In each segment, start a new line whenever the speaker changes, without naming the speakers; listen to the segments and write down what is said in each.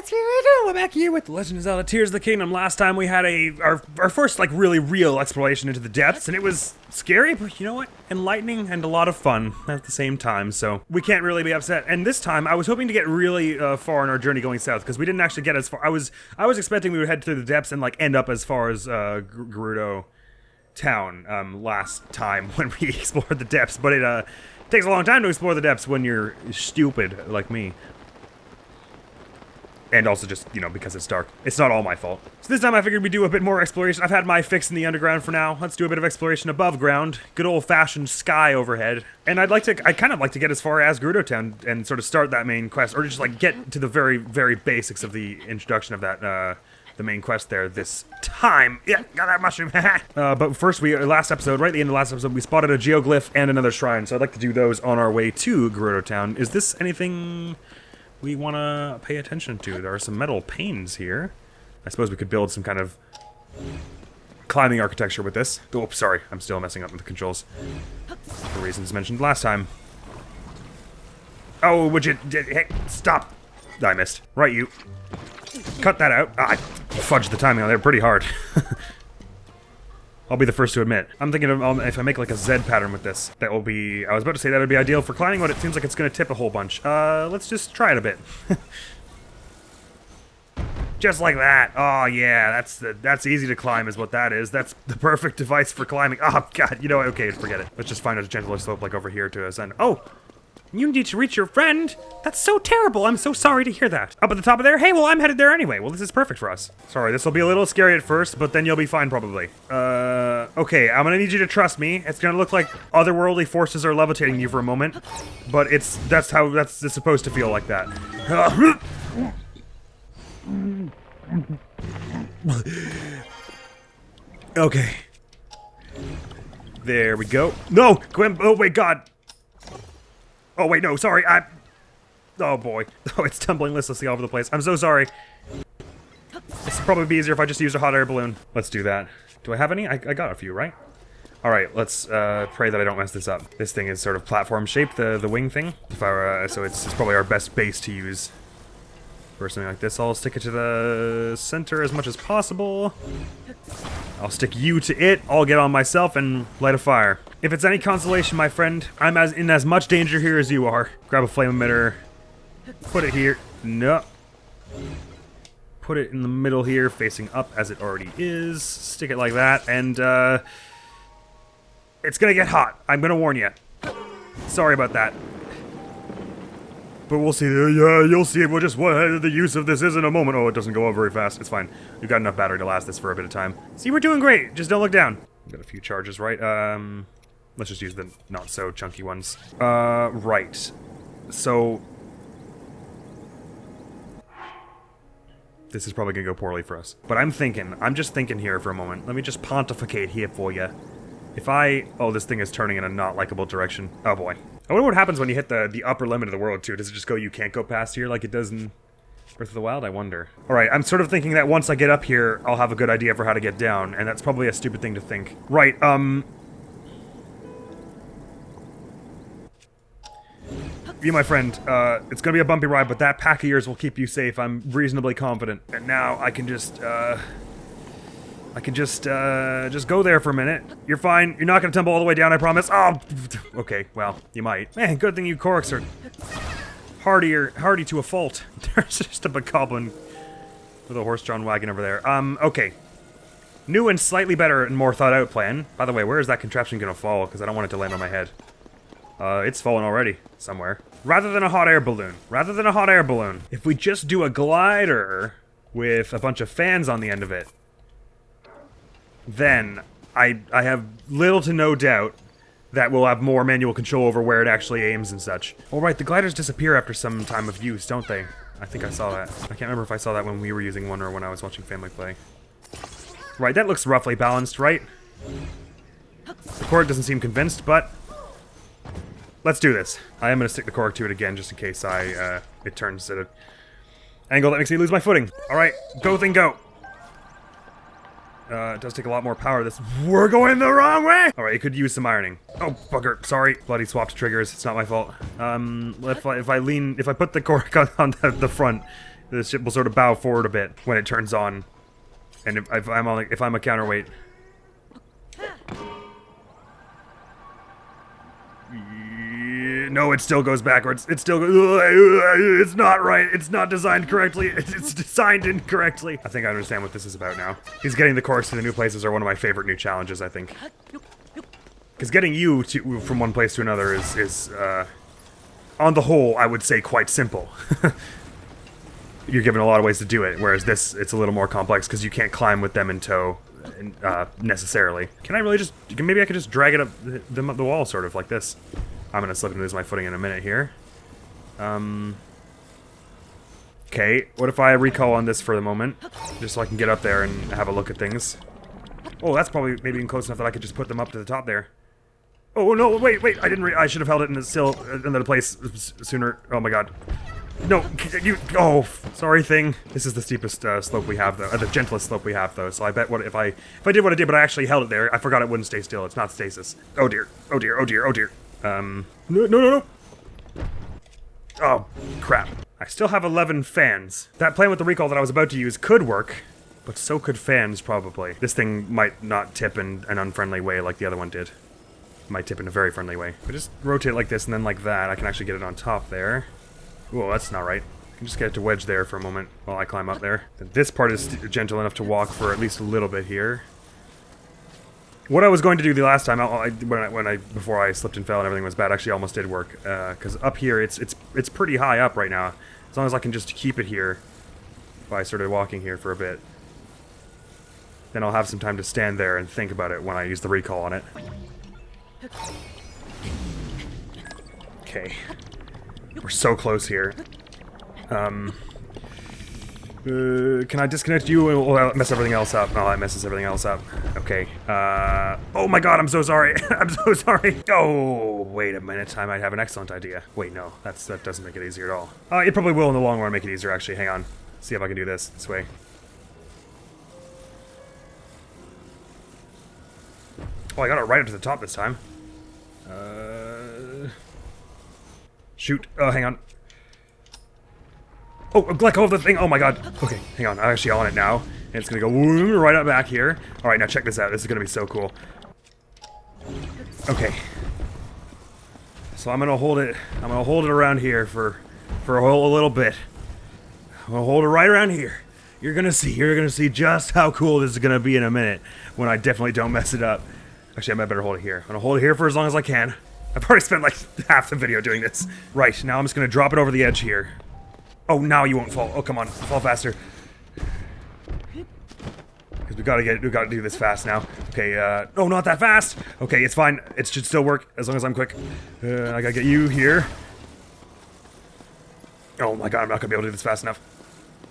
What's we doing? We're back here with The Legend of Zelda Tears of the Kingdom. Last time we had our first, like, really real exploration into the depths, and it was scary, but you know what? Enlightening and a lot of fun at the same time, so we can't really be upset. And this time, I was hoping to get really far in our journey going south, because we didn't actually get as far. I was expecting we would head through the depths and, like, end up as far as Gerudo Town last time when we explored the depths, but it takes a long time to explore the depths when you're stupid like me. And also just, you know, because it's dark. It's not all my fault. So this time I figured we'd do a bit more exploration. I've had my fix in the underground for now. Let's do a bit of exploration above ground. Good old-fashioned sky overhead. And I kind of like to get as far as Gerudo Town and sort of start that main quest, or just, like, get to the very, very basics of the introduction of that, the main quest there this time. Yeah, got that mushroom. But first, last episode, right at the end of the last episode, we spotted a geoglyph and another shrine. So I'd like to do those on our way to Gerudo Town. Is this anything we want to pay attention to? There are some metal panes here. I suppose we could build some kind of climbing architecture with this. Oh, sorry, I'm still messing up with the controls for reasons mentioned last time. Oh, would you... Hey, stop! I missed. Right, you. Cut that out. I fudged the timing on there pretty hard. I'll be the first to admit. I'm thinking of if I make like a Z pattern with this, that will be... I was about to say that would be ideal for climbing, but it seems like it's going to tip a whole bunch. Let's just try it a bit. Just like that. Oh yeah, that's easy to climb is what that is. That's the perfect device for climbing. Oh god, you know what? Okay, forget it. Let's just find a gentler slope like over here to ascend. Oh! You need to reach your friend? That's so terrible. I'm so sorry to hear that. Up at the top of there? Hey, well, I'm headed there anyway. Well, this is perfect for us. Sorry, this will be a little scary at first, but then you'll be fine probably. Okay, I'm gonna need you to trust me. It's gonna look like otherworldly forces are levitating you for a moment, but it's supposed to feel like that. Okay. There we go. No! Oh, wait, God! Oh, wait, no, sorry, oh, boy. Oh, it's tumbling listlessly all over the place. I'm so sorry. This would probably be easier if I just used a hot air balloon. Let's do that. Do I have any? I got a few, right? Alright, let's pray that I don't mess this up. This thing is sort of platform shaped, the wing thing. If I were, so it's probably our best base to use for something like this. I'll stick it to the center as much as possible. I'll stick you to it, I'll get on myself and light a fire. If it's any consolation, my friend, I'm in as much danger here as you are. Grab a flame emitter, put it here. No. Put it in the middle here, facing up as it already is. Stick it like that, and it's gonna get hot. I'm gonna warn you. Sorry about that. But we'll see. Yeah, you'll see just what the use of this is in a moment. Oh, it doesn't go up very fast. It's fine. We've got enough battery to last this for a bit of time. See, we're doing great. Just don't look down. Got a few charges, right? Let's just use the not so chunky ones. Right. So this is probably gonna go poorly for us. But I'm just thinking here for a moment. Let me just pontificate here for you. If oh, this thing is turning in a not likable direction. Oh boy. I wonder what happens when you hit the upper limit of the world, too. Does it just go, you can't go past here like it does in Breath of the Wild? I wonder. Alright, I'm sort of thinking that once I get up here, I'll have a good idea for how to get down, and that's probably a stupid thing to think. Right, you, my friend, it's gonna be a bumpy ride, but that pack of yours will keep you safe, I'm reasonably confident. And now I can just go there for a minute. You're fine. You're not gonna tumble all the way down, I promise. Oh, okay, well, you might. Man, good thing you Korks are hardy to a fault. There's just a bokoblin with a horse-drawn wagon over there. Okay. New and slightly better and more thought-out plan. By the way, where is that contraption gonna fall? Because I don't want it to land on my head. It's fallen already, somewhere. Rather than a hot air balloon. If we just do a glider with a bunch of fans on the end of it, then I have little to no doubt that we'll have more manual control over where it actually aims and such. Alright, the gliders disappear after some time of use, don't they? I think I saw that. I can't remember if I saw that when we were using one or when I was watching family play. Right, that looks roughly balanced, right? The Korg doesn't seem convinced, but let's do this. I am going to stick the Korg to it again just in case it turns at an angle that makes me lose my footing. Alright, go thing go. It does take a lot more power. We're going the wrong way! Alright, it could use some ironing. Oh, bugger, sorry. Bloody swapped triggers, it's not my fault. If I put the cork on the front, The ship will sort of bow forward a bit when it turns on. And if I'm a counterweight. No, it still goes backwards. It still goes... It's not right. It's not designed correctly. It's designed incorrectly. I think I understand what this is about now. Because getting the corks to the new places are one of my favorite new challenges, I think. Because getting you from one place to another is on the whole, I would say quite simple. You're given a lot of ways to do it, whereas this, it's a little more complex because you can't climb with them in tow necessarily. Can I really just... Maybe I could just drag it up the wall, sort of, like this. I'm gonna slip and lose my footing in a minute here. Okay, what if I recall on this for the moment? Just so I can get up there and have a look at things. Oh, that's probably maybe even close enough that I could just put them up to the top there. Oh, no, wait, I should have held it in the place sooner. Oh my god. No, oh, sorry thing. This is the steepest slope we have, though. The gentlest slope we have, though. So I bet if I did what I did, but I actually held it there, I forgot it wouldn't stay still. It's not stasis. Oh dear, oh dear, oh dear, oh dear. No. Oh, crap. I still have 11 fans. That plan with the recall that I was about to use could work, but so could fans, probably. This thing might not tip in an unfriendly way like the other one did. It might tip in a very friendly way. If I just rotate like this and then like that, I can actually get it on top there. Whoa, that's not right. I can just get it to wedge there for a moment while I climb up there. This part is gentle enough to walk for at least a little bit here. What I was going to do the last time, before I slipped and fell and everything was bad, actually almost did work. Because up here, it's pretty high up right now. As long as I can just keep it here by sort of walking here for a bit, then I'll have some time to stand there and think about it when I use the recall on it. Okay. We're so close here. Can I disconnect you and we'll mess everything else up? No, that messes everything else up. Okay. Oh my god, I'm so sorry. I'm so sorry. Oh, wait a minute. I might have an excellent idea. Wait, no. That doesn't make it easier at all. It probably will in the long run make it easier, actually. Hang on. See if I can do this way. Oh, I got it right up to the top this time. Shoot. Oh, hang on. Oh, let go of the thing. Oh my god. Okay, hang on. I'm actually on it now. And it's gonna go right up back here. Alright, now check this out. This is gonna be so cool. Okay. So I'm gonna hold it around here for a little bit. I'm gonna hold it right around here. You're gonna see just how cool this is gonna be in a minute when I definitely don't mess it up. Actually, I might better hold it here. I'm gonna hold it here for as long as I can. I've already spent like half the video doing this. Right, now I'm just gonna drop it over the edge here. Oh, now you won't fall. Oh, come on, fall faster. Because we gotta do this fast now. Okay, oh, not that fast! Okay, it's fine. It should still work, as long as I'm quick. I gotta get you here. Oh my god, I'm not gonna be able to do this fast enough.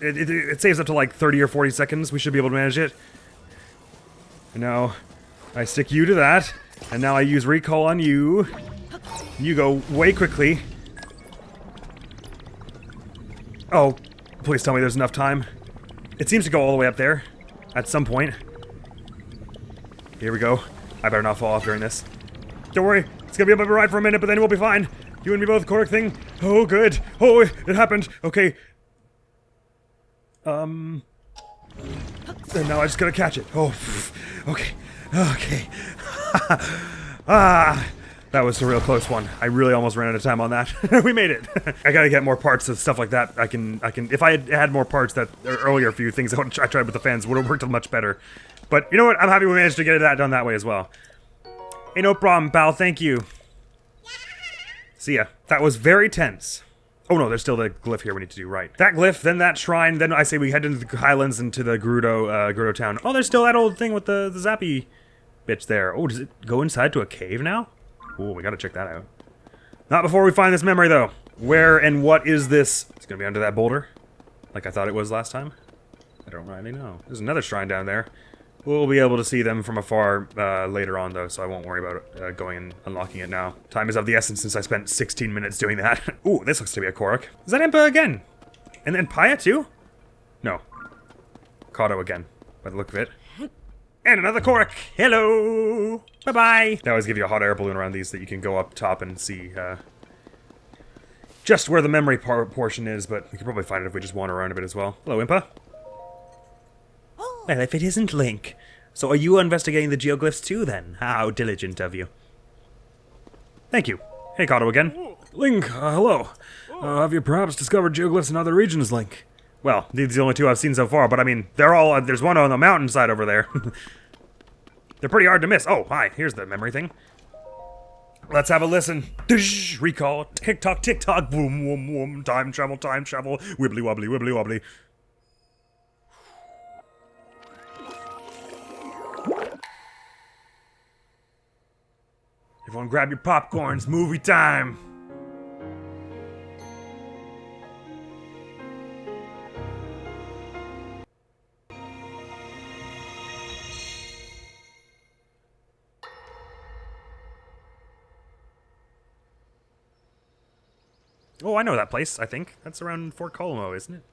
It saves up to like 30 or 40 seconds. We should be able to manage it. And now, I stick you to that. And now I use recall on you. You go way quickly. Oh, please tell me there's enough time. It seems to go all the way up there. At some point. Here we go. I better not fall off during this. Don't worry. It's gonna be a bit of a ride for a minute, but then we'll be fine. You and me both, cork thing. Oh, good. Oh, it happened. Okay. And now I just gotta catch it. Oh, okay. Okay. That was a real close one. I really almost ran out of time on that. We made it. I gotta get more parts of stuff like that. I can. If I had more parts that earlier few things I tried with the fans would have worked much better. But you know what? I'm happy we managed to get that done that way as well. Hey, no problem, pal. Thank you. See ya. That was very tense. Oh no, there's still the glyph here we need to do, right. That glyph, then that shrine, then I say we head into the highlands into the Gerudo Town. Oh, there's still that old thing with the zappy bitch there. Oh, does it go inside to a cave now? Oh, we gotta check that out. Not before we find this memory, though. Where and what is this? It's gonna be under that boulder, like I thought it was last time. I don't really know. There's another shrine down there. We'll be able to see them from afar later on, though, so I won't worry about going and unlocking it now. Time is of the essence since I spent 16 minutes doing that. Ooh, this looks to be a Korok. Is that Impa again? And then Paya, too? No. Kato again, by the look of it. And another Korok! Hello! Bye-bye! They always give you a hot air balloon around these that you can go up top and see. just where the memory portion is, but we could probably find it if we just wander around a bit as well. Hello, Impa. Well, if it isn't Link. So are you investigating the geoglyphs too, then? How diligent of you. Thank you. Hey, Kato again.
Link, hello. Have you perhaps discovered geoglyphs in other regions, Link?
Well, these are the only two I've seen so far, but I mean, they're all, there's one on the mountainside over there. They're pretty hard to miss. Oh, hi, here's the memory thing. Let's have a listen. Recall, tick-tock, tick-tock, boom, boom, boom, time travel, wibbly-wobbly, wibbly-wobbly. Everyone grab your popcorns, movie time. Oh, I know that place, I think. That's around Fort Colmo, isn't it?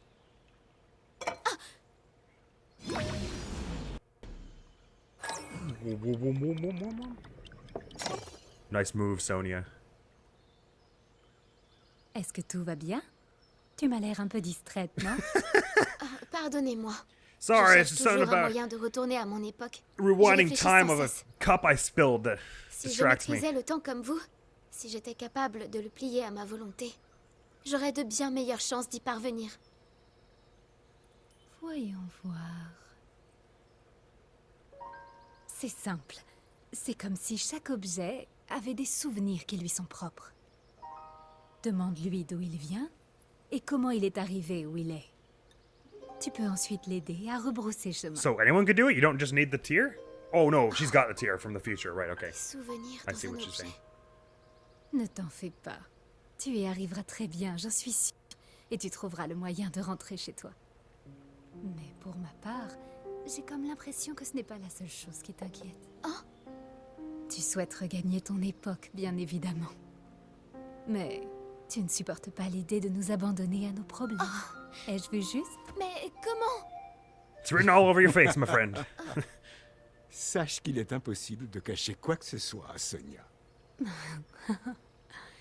Nice move, Sonia.
Est-ce que tout va bien? Tu m'as l'air un peu distraite, non?
Pardonnez-moi.
Sorry,
Je
it's
cherche
something
toujours un
about
moyen de retourner à mon époque.
rewinding
Je réfléchis
time
sans
of a
cesse.
cup I spilled that
Si je
distracts me.
maîtrisais le temps comme vous, si j'étais capable de le plier à ma volonté, j'aurais de bien meilleures chances d'y parvenir.
Voyons voir. C'est simple. C'est comme si chaque objet avait des souvenirs qui lui sont propres. Demande-lui d'où il vient et comment il est arrivé où il est. Tu peux ensuite l'aider à rebrousser chemin.
So anyone could do it? You don't just need the tear? Oh no, she's got the tear from the future, right, okay.
Souvenirs
I
dans
see
un
what she's
objet.
saying.
Ne t'en fais pas. Tu y arriveras très bien, j'en suis sûre. Et tu trouveras le moyen de rentrer chez toi. Mais pour ma part, j'ai comme l'impression que ce n'est pas la seule chose qui t'inquiète.
Oh.
Tu souhaites regagner ton époque, bien évidemment. Mais tu ne supportes pas l'idée de nous abandonner à nos problèmes. Ai-je vu juste?
Mais comment?
It's written all over your face, my friend.
Sache qu'il est impossible de cacher quoi que ce soit à Sonia.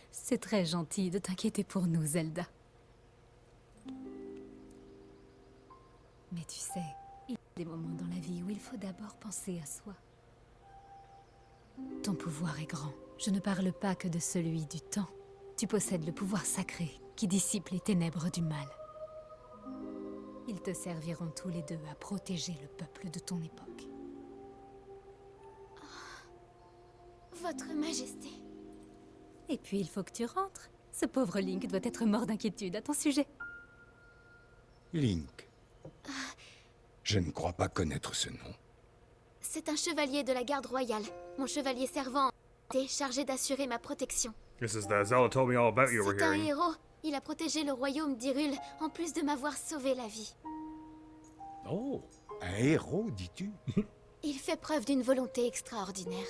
C'est très gentil de t'inquiéter pour nous, Zelda. Mais tu sais, il y a des moments dans la vie où il faut d'abord penser à soi. Ton pouvoir est grand. Je ne parle pas que de celui du temps. Tu possèdes le pouvoir sacré qui dissipe les ténèbres du mal. Ils te serviront tous les deux à protéger le peuple de ton époque.
Votre Majesté.
Et puis il faut que tu rentres. Ce pauvre Link doit être mort d'inquiétude à ton sujet.
Link. Je ne crois pas connaître ce nom.
C'est un chevalier de la garde royale. Mon chevalier servant était chargé d'assurer ma protection.
This is the Zelda told me all about you over
C'est un
here.
héros. Il a protégé le royaume d'Hyrule, en plus de m'avoir sauvé la vie.
Oh, un héros, dis-tu?
Il fait preuve d'une volonté extraordinaire.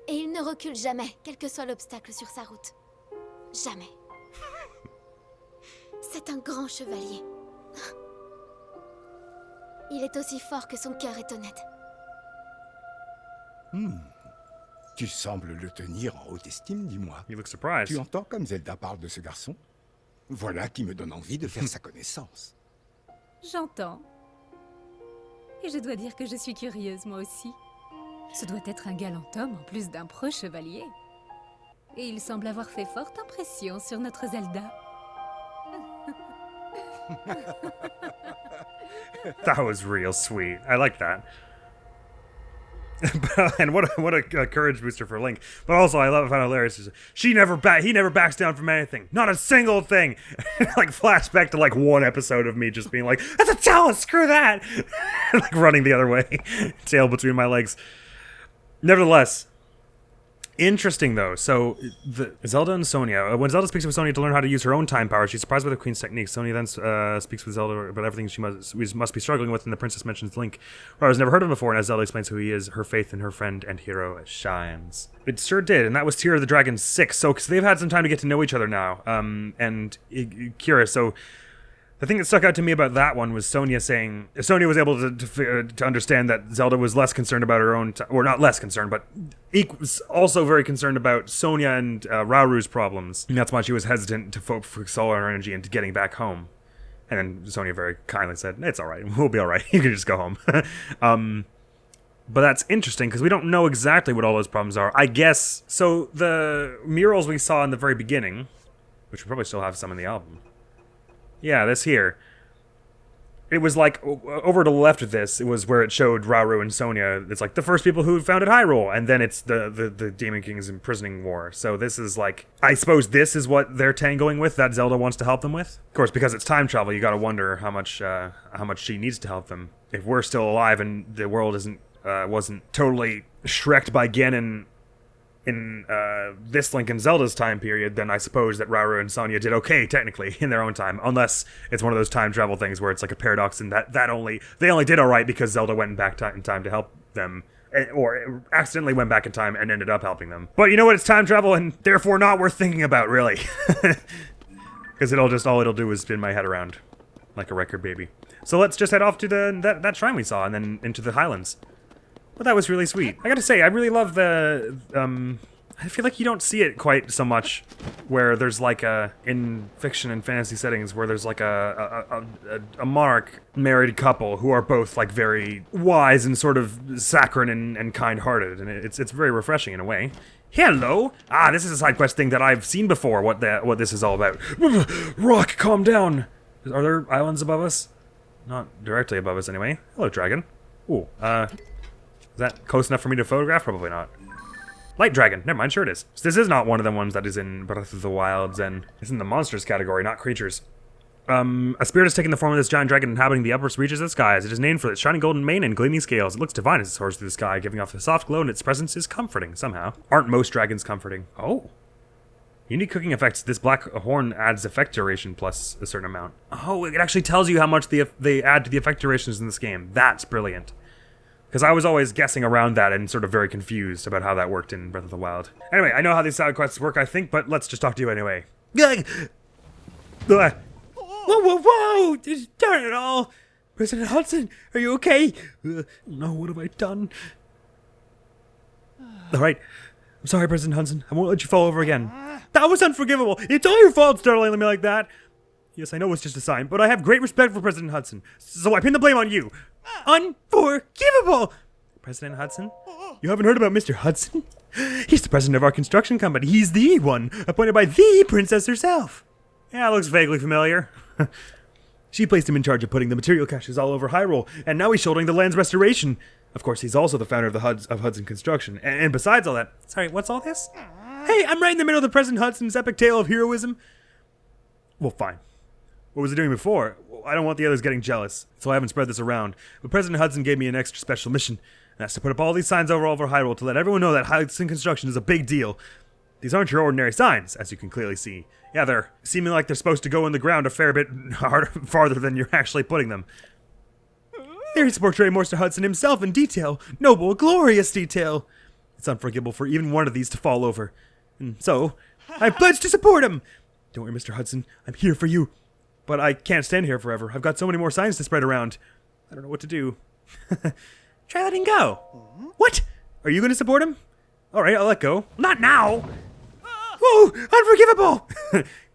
Et il ne recule jamais, quel que soit l'obstacle sur sa route. Jamais. C'est un grand chevalier. Il est aussi fort que son cœur est honnête.
Tu sembles le tenir en haute estime, dis-moi.
You look surprised.
Tu entends comme Zelda parle de ce garçon? Voilà qui me donne envie de faire sa connaissance.
J'entends. Et je dois dire que je suis curieuse, moi aussi. Ce doit être un galant homme en plus d'un pro chevalier. Et il semble avoir fait forte impression sur notre Zelda.
That was real sweet. I like that. And what a courage booster for Link. But also, I love it. Found hilarious. He never backs down from anything. Not a single thing. Like flashback to like one episode of me just being like, "That's a talent. Screw that!" Like running the other way, tail between my legs. Nevertheless, interesting though. So the Zelda and Sonia. When Zelda speaks with Sonia to learn how to use her own time power, she's surprised by the Queen's techniques. Sonia then speaks with Zelda about everything she must be struggling with, and the princess mentions Link. Raru's never heard of him before, and as Zelda explains who he is, her faith in her friend and hero shines. It sure did, and that was Tear of the Dragon 6. So, because they've had some time to get to know each other now. And curious. So The thing that stuck out to me about that one was Sonia saying... Sonia was able to understand that Zelda was less concerned about her own... or not less concerned, but also very concerned about Sonia and Rauru's problems. And that's why she was hesitant to focus all her energy into getting back home. And then Sonia very kindly said, it's alright, we'll be alright, you can just go home. But that's interesting, because we don't know exactly what all those problems are. I guess... So, the murals we saw in the very beginning, which we probably still have some in the album. Yeah, this here. It was like, over to the left of this, it was where it showed Rauru and Sonia. It's like the first people who founded Hyrule, and then it's the Demon King's imprisoning war. So this is like... I suppose this is what they're tangoing with, that Zelda wants to help them with. Of course, because it's time travel, you gotta wonder how much she needs to help them. If we're still alive and the world wasn't totally shreked by Ganon in this Link and Zelda's time period, then I suppose that Rauru and Sonia did okay, technically, in their own time. Unless it's one of those time travel things where it's like a paradox and they only did alright because Zelda went back in time to help them. Or accidentally went back in time and ended up helping them. But you know what? It's time travel and therefore not worth thinking about, really. Because all it'll do is spin my head around. Like a record baby. So let's just head off to that shrine we saw and then into the Highlands. But that was really sweet. I gotta say, I really love the, I feel like you don't see it quite so much where there's like in fiction and fantasy settings where there's like a monarch married couple who are both like very wise and sort of saccharine and kind-hearted, and it's very refreshing in a way. Hello! Ah, this is a side quest thing that I've seen before, what this is all about.
Rock, calm down!
Are there islands above us? Not directly above us anyway. Hello, dragon. Ooh, is that close enough for me to photograph? Probably not. Light dragon. Never mind, sure it is. So this is not one of the ones that is in Breath of the Wild, and it's in the monsters category, not creatures. A spirit has taken the form of this giant dragon inhabiting the upper reaches of the skies. It is named for its shining golden mane and gleaming scales. It looks divine as it soars through the sky, giving off a soft glow, and its presence is comforting, somehow. Aren't most dragons comforting? Oh. Unique cooking effects. This black horn adds effect duration plus a certain amount. Oh, it actually tells you how much they add to the effect durations in this game. That's brilliant. Because I was always guessing around that and sort of very confused about how that worked in Breath of the Wild. Anyway, I know how these side quests work, I think, but let's just talk to you anyway. Whoa, whoa, whoa! Just darn it all! President Hudson, are you okay?
No, what have I done?
Alright. I'm sorry, President Hudson. I won't let you fall over again. That was unforgivable! It's all your fault startling me like that! Yes, I know it's just a sign, but I have great respect for President Hudson, so I pin the blame on you. Unforgivable! President Hudson? You haven't heard about Mr. Hudson? He's the president of our construction company. He's the one, appointed by the princess herself. Yeah, looks vaguely familiar. She placed him in charge of putting the material caches all over Hyrule, and now he's shouldering the land's restoration. Of course, he's also the founder of Hudson Construction. And besides all that... Sorry, what's all this? Hey, I'm right in the middle of the President Hudson's epic tale of heroism. Well, fine. What was he doing before? I don't want the others getting jealous, so I haven't spread this around. But President Hudson gave me an extra special mission, and that's to put up all these signs all over Hyrule to let everyone know that Hudson Construction is a big deal. These aren't your ordinary signs, as you can clearly see. Yeah, they're seeming like they're supposed to go in the ground a fair bit farther than you're actually putting them. Here he's portraying Mr. Hudson himself in detail. Noble, glorious detail. It's unforgivable for even one of these to fall over. And so, I pledge to support him. Don't worry, Mr. Hudson. I'm here for you. But I can't stand here forever. I've got so many more signs to spread around. I don't know what to do. Try letting go. What? Are you going to support him? All right, I'll let go. Not now. Whoa, unforgivable.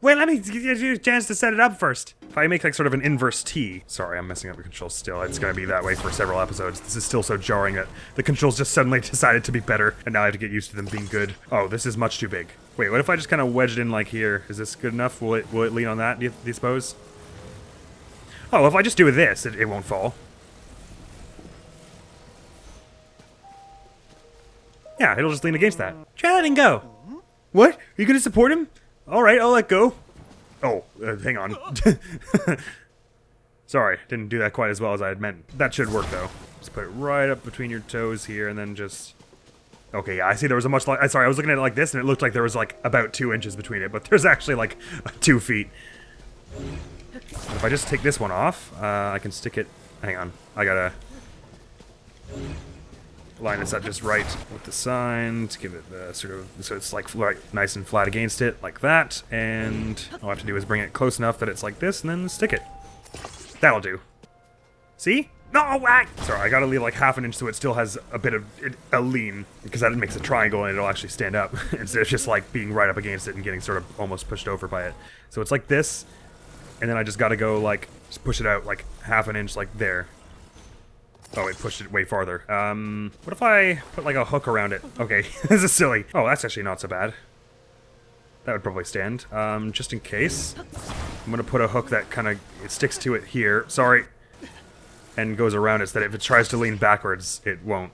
Wait, let me give you a chance to set it up first. If I make like sort of an inverse T. Sorry, I'm messing up the controls still. It's going to be that way for several episodes. This is still so jarring that the controls just suddenly decided to be better, and now I have to get used to them being good. Oh, this is much too big. Wait, what if I just kind of wedged in like here? Is this good enough? Will it lean on that, do you suppose? Oh, if I just do this, it won't fall. Yeah, it'll just lean against that. Try letting go. What? Are you gonna support him? Alright, I'll let go. Oh, hang on. Sorry, didn't do that quite as well as I had meant. That should work though. Just put it right up between your toes here and then just... Okay, yeah, I see there was a much... Sorry, I was looking at it like this and it looked like there was like about 2 inches between it, but there's actually like 2 feet. If I just take this one off, I can stick it... Hang on, I gotta... line this up just right with the sign to give it the sort of... So it's like right, nice and flat against it, like that. And all I have to do is bring it close enough that it's like this and then stick it. That'll do. See? No, sorry, I gotta leave like half an inch so it still has a bit of a lean, because that makes a triangle and it'll actually stand up instead of just like being right up against it and getting sort of almost pushed over by it. So it's like this, and then I just gotta go like just push it out like half an inch like there. Oh, it pushed it way farther. What if I put like a hook around it? Okay, this is silly. Oh, that's actually not so bad. That would probably stand. Just in case, I'm gonna put a hook that kind of sticks to it here. Sorry. And goes around it so that if it tries to lean backwards, it won't.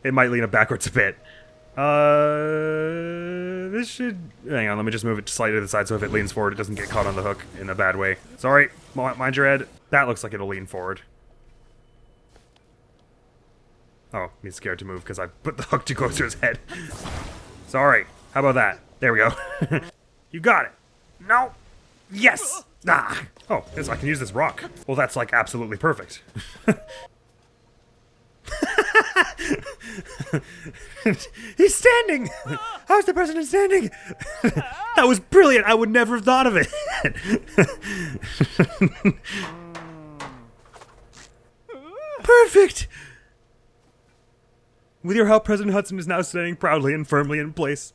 It might lean it backwards a bit. This should... Hang on, let me just move it slightly to the side so if it leans forward, it doesn't get caught on the hook in a bad way. Sorry, mind your head. That looks like it'll lean forward. Oh, he's scared to move because I put the hook too close to his head. Sorry. How about that? There we go. You got it. No. Yes. Ah. Oh, yes, I can use this rock. Well, that's like absolutely perfect. He's standing! How's the president standing? That was brilliant! I would never have thought of it! Perfect! With your help, President Hudson is now standing proudly and firmly in place.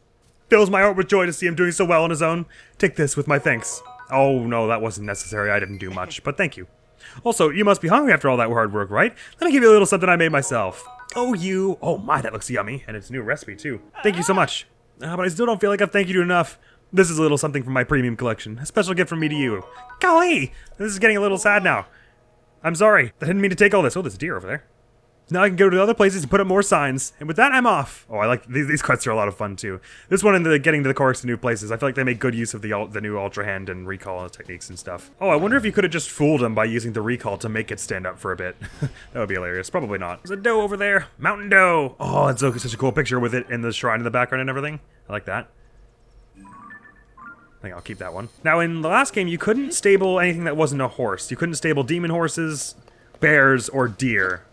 Fills my heart with joy to see him doing so well on his own. Take this with my thanks. Oh, no, that wasn't necessary. I didn't do much, but thank you. Also, you must be hungry after all that hard work, right? Let me give you a little something I made myself. Oh, you. Oh, my, that looks yummy. And it's a new recipe, too. Thank you so much. But I still don't feel like I've thanked you enough. This is a little something from my premium collection. A special gift from me to you. Golly! This is getting a little sad now. I'm sorry. I didn't mean to take all this. Oh, there's a deer over there. Now I can go to other places and put up more signs. And with that, I'm off. Oh, I like these quests are a lot of fun too. This one and the getting to the chorus to new places. I feel like they make good use of the new Ultra Hand and recall techniques and stuff. Oh, I wonder if you could have just fooled him by using the recall to make it stand up for a bit. That would be hilarious. Probably not. There's a doe over there. Mountain doe. Oh, it's such a cool picture with it in the shrine in the background and everything. I like that. I think I'll keep that one. Now, in the last game, you couldn't stable anything that wasn't a horse. You couldn't stable demon horses, bears, or deer.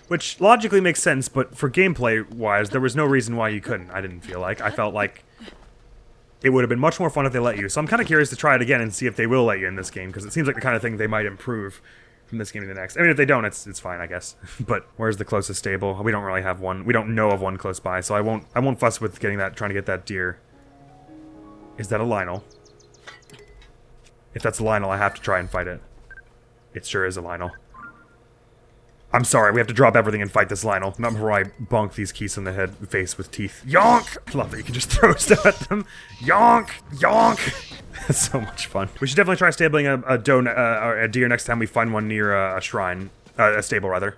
Which logically makes sense, but for gameplay-wise, there was no reason why you couldn't, I didn't feel like. I felt like it would have been much more fun if they let you. So I'm kind of curious to try it again and see if they will let you in this game, because it seems like the kind of thing they might improve from this game to the next. I mean, if they don't, it's fine, I guess. But where's the closest stable? We don't really have one. We don't know of one close by, so I won't fuss with getting that, trying to get that deer. Is that a Lionel? If that's a Lionel, I have to try and fight it. It sure is a Lionel. I'm sorry, we have to drop everything and fight this Lionel. Not before I bonk these keys in the face with teeth. Yonk! I love that you can just throw stuff at them. Yonk! Yonk! That's so much fun. We should definitely try stabling a deer next time we find one near a shrine. A stable, rather.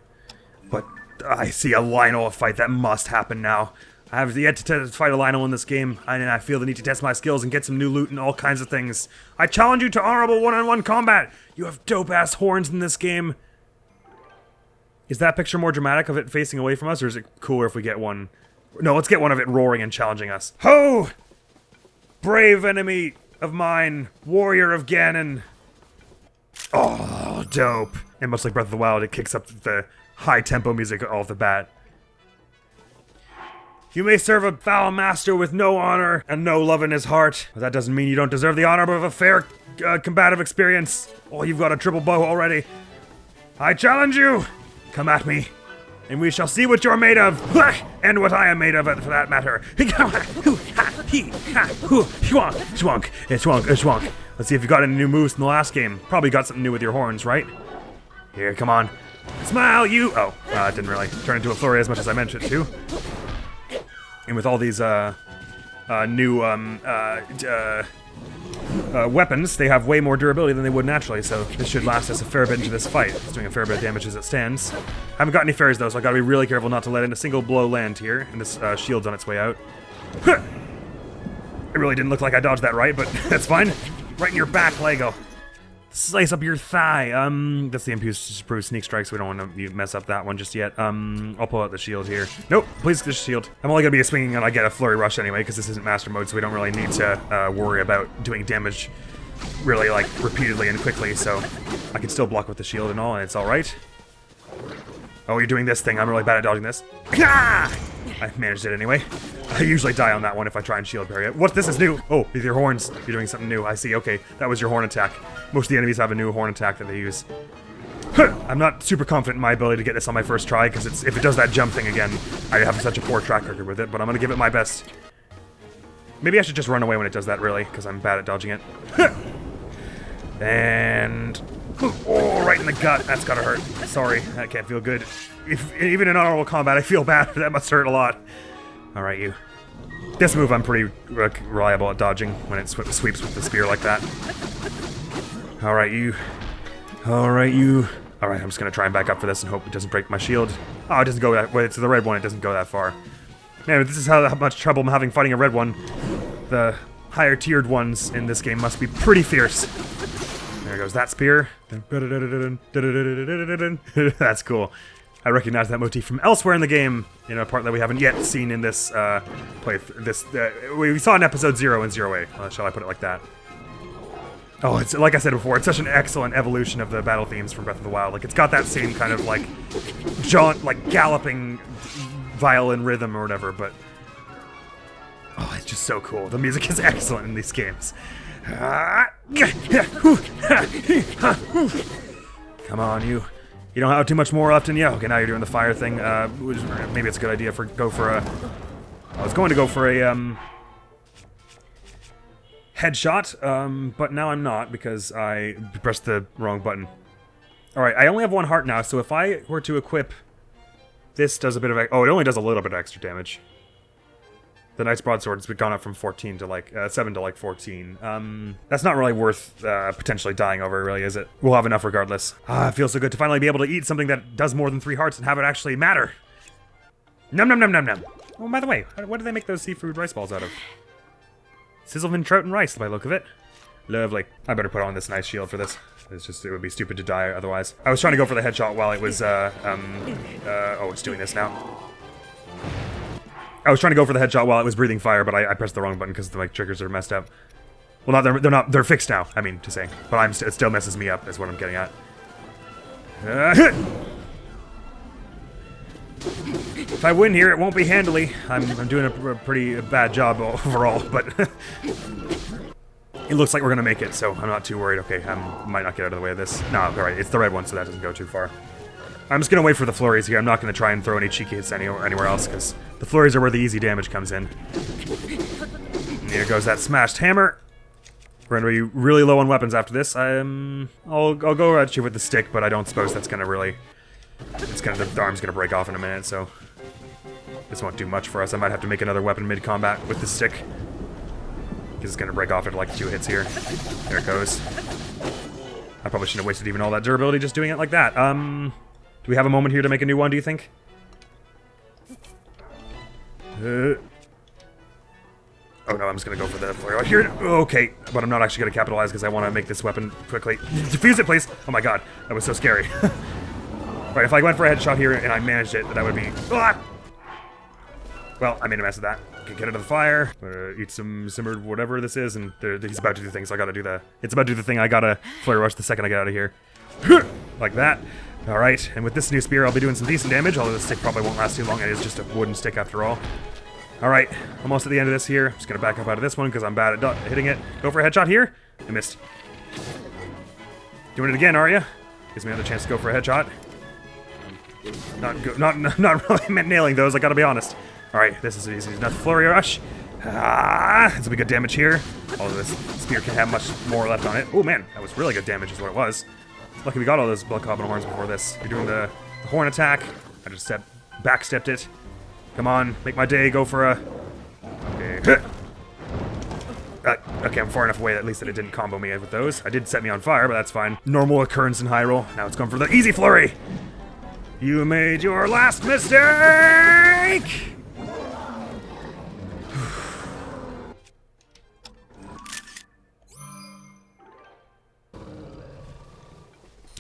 But I see a Lionel fight. That must happen now. I have yet to fight a Lionel in this game, and I feel the need to test my skills and get some new loot and all kinds of things. I challenge you to honorable one-on-one combat! You have dope-ass horns in this game. Is that picture more dramatic of it facing away from us, or is it cooler if we get one? No, let's get one of it roaring and challenging us. Ho! Brave enemy of mine, warrior of Ganon. Oh, dope. And much like Breath of the Wild, it kicks up the high-tempo music off the bat. You may serve a foul master with no honor and no love in his heart, but that doesn't mean you don't deserve the honor of a fair combative experience. Oh, you've got a triple bow already. I challenge you! Come at me, and we shall see what you're made of, and what I am made of, for that matter. Let's see if you got any new moves in the last game. Probably got something new with your horns, right? Here, come on. Smile, you! Oh, it didn't really turn into a flurry as much as I meant it to. And with all these, new, weapons, they have way more durability than they would naturally, so this should last us a fair bit into this fight. It's doing a fair bit of damage as it stands. I haven't got any fairies though, so I gotta be really careful not to let in a single blow land here, and this shield's on its way out. It really didn't look like I dodged that right, but that's fine. Right in your back, Lego. Slice up your thigh. That's the improved sneak strike, so we don't want to mess up that one just yet. I'll pull out the shield here. Nope, please, the shield. I'm only gonna be swinging and I get a flurry rush anyway, because this isn't master mode, so we don't really need to worry about doing damage really, like, repeatedly and quickly, so I can still block with the shield and all, and it's alright. Oh, you're doing this thing. I'm really bad at dodging this. Ah! I managed it anyway. I usually die on that one if I try and shield parry it. What? This is new. Oh, with your horns. You're doing something new. I see. Okay, that was your horn attack. Most of the enemies have a new horn attack that they use. I'm not super confident in my ability to get this on my first try, because if it does that jump thing again, I have such a poor track record with it, but I'm going to give it my best. Maybe I should just run away when it does that, really, because I'm bad at dodging it. And... oh, right in the gut. That's gotta hurt. Sorry, that can't feel good. Even in honorable combat, I feel bad. That must hurt a lot. Alright, you. This move I'm pretty reliable at dodging when it sweeps with the spear like that. Alright, you. Alright, you. Alright, I'm just gonna try and back up for this and hope it doesn't break my shield. Oh, it doesn't go that way. It's the red one. It doesn't go that far. Man, this is how much trouble I'm having fighting a red one. The higher tiered ones in this game must be pretty fierce. There goes that spear. That's cool. I recognize that motif from elsewhere in the game, in a part that we haven't yet seen in this playthrough. We saw in episode 0 and 0A. Shall I put it like that? Oh, it's like I said before, it's such an excellent evolution of the battle themes from Breath of the Wild. Like, it's got that same kind of like jaunt, like galloping violin rhythm or whatever, but oh, it's just so cool. The music is excellent in these games. Come on, you. You don't have too much more left in you. Okay, now you're doing the fire thing. Maybe it's a good idea I was going to go for a headshot, but now I'm not because I pressed the wrong button. Alright, I only have 1 heart now, so if I were to equip... This does a bit of... oh, it only does a little bit of extra damage. The Knight's Broadsword's gone up from 14 to like 7 to like 14. That's not really worth potentially dying over, really, is it? We'll have enough regardless. Ah, it feels so good to finally be able to eat something that does more than 3 hearts and have it actually matter. Num num num num num. Oh, by the way, what do they make those seafood rice balls out of? Sizzleman trout and rice, by the look of it. Lovely. I better put on this nice shield for this. It would be stupid to die otherwise. I was trying to go for the headshot while it was oh, it's doing this now. I was trying to go for the headshot while it was breathing fire, but I pressed the wrong button because the triggers are messed up. Well, they're fixed now, I mean to say. But it still messes me up, is what I'm getting at. If I win here, it won't be handily. I'm doing a pretty bad job overall, but it looks like we're gonna make it, so I'm not too worried. Okay, I might not get out of the way of this. No, alright, it's the red one, so that doesn't go too far. I'm just gonna wait for the flurries here. I'm not gonna try and throw any cheeky hits anywhere else, because the flurries are where the easy damage comes in. And here goes that smashed hammer. We're gonna be really low on weapons after this. I'll go at you with the stick, but I don't suppose that's gonna really... the arm's gonna break off in a minute, so... This won't do much for us. I might have to make another weapon mid-combat with the stick. Because it's gonna break off after like 2 hits here. There it goes. I probably shouldn't have wasted even all that durability just doing it like that. Do we have a moment here to make a new one, do you think? Oh no, I'm just gonna go for the flare out here. Okay, but I'm not actually gonna capitalize because I want to make this weapon quickly. Defuse it, please! Oh my god, that was so scary. Right, if I went for a headshot here and I managed it, that would be... Ah! Well, I made a mess of that. Okay, get out of the fire, eat some simmered whatever this is, and he's about to do things, so I gotta do the... It's about to do the thing, I gotta flare rush the second I get out of here. Like that. Alright, and with this new spear, I'll be doing some decent damage, although the stick probably won't last too long. It is just a wooden stick after all. Alright, almost at the end of this here. I'm just gonna back up out of this one because I'm bad at hitting it. Go for a headshot here. I missed. Doing it again, are you? Gives me another chance to go for a headshot. Not really nailing those, I gotta be honest. Alright, this is easy enough. Flurry rush. This will be good damage here. Although this spear can have much more left on it. Oh man, that was really good damage is what it was. Lucky we got all those blood goblin horns before this. You're doing the horn attack. I just backstepped it. Come on, make my day, go for a... Okay. Okay, I'm far enough away at least that it didn't combo me with those. I did set me on fire, but that's fine. Normal occurrence in Hyrule. Now it's going for the easy flurry. You made your last mistake!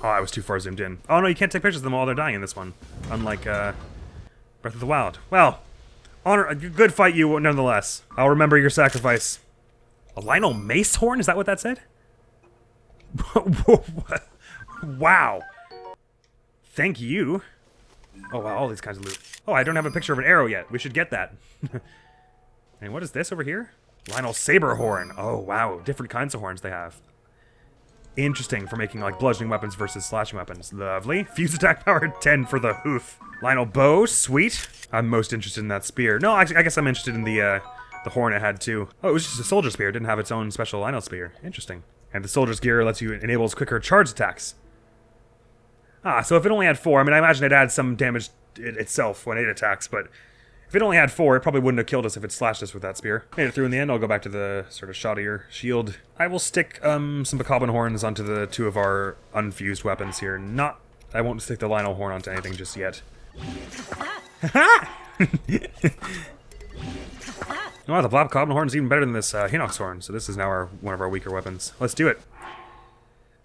Oh, I was too far zoomed in. Oh no, you can't take pictures of them while they're dying in this one. Unlike, Breath of the Wild. Well, good fight you nonetheless. I'll remember your sacrifice. A Lionel Mace horn? Is that what that said? Wow. Thank you. Oh, wow, all these kinds of loot. Oh, I don't have a picture of an arrow yet. We should get that. And what is this over here? Lionel Saber Horn. Oh, wow. Different kinds of horns they have. Interesting for making, like, bludgeoning weapons versus slashing weapons. Lovely. Fuse attack power 10 for the hoof. Lionel Bow. Sweet. I'm most interested in that spear. No, I guess I'm interested in the horn it had, too. Oh, it was just a soldier spear. It didn't have its own special Lionel spear. Interesting. And the soldier's gear lets you enables quicker charge attacks. Ah, so if it only had 4, I mean, I imagine it adds some damage itself when it attacks, but if it only had 4, it probably wouldn't have killed us if it slashed us with that spear. Made it through in the end. I'll go back to the sort of shoddier shield. I will stick some Bokoblin horns onto the 2 of our unfused weapons here. I won't stick the Lionel horn onto anything just yet. Wow, the Bokoblin horn is even better than this Hinox horn, so this is now one of our weaker weapons. Let's do it.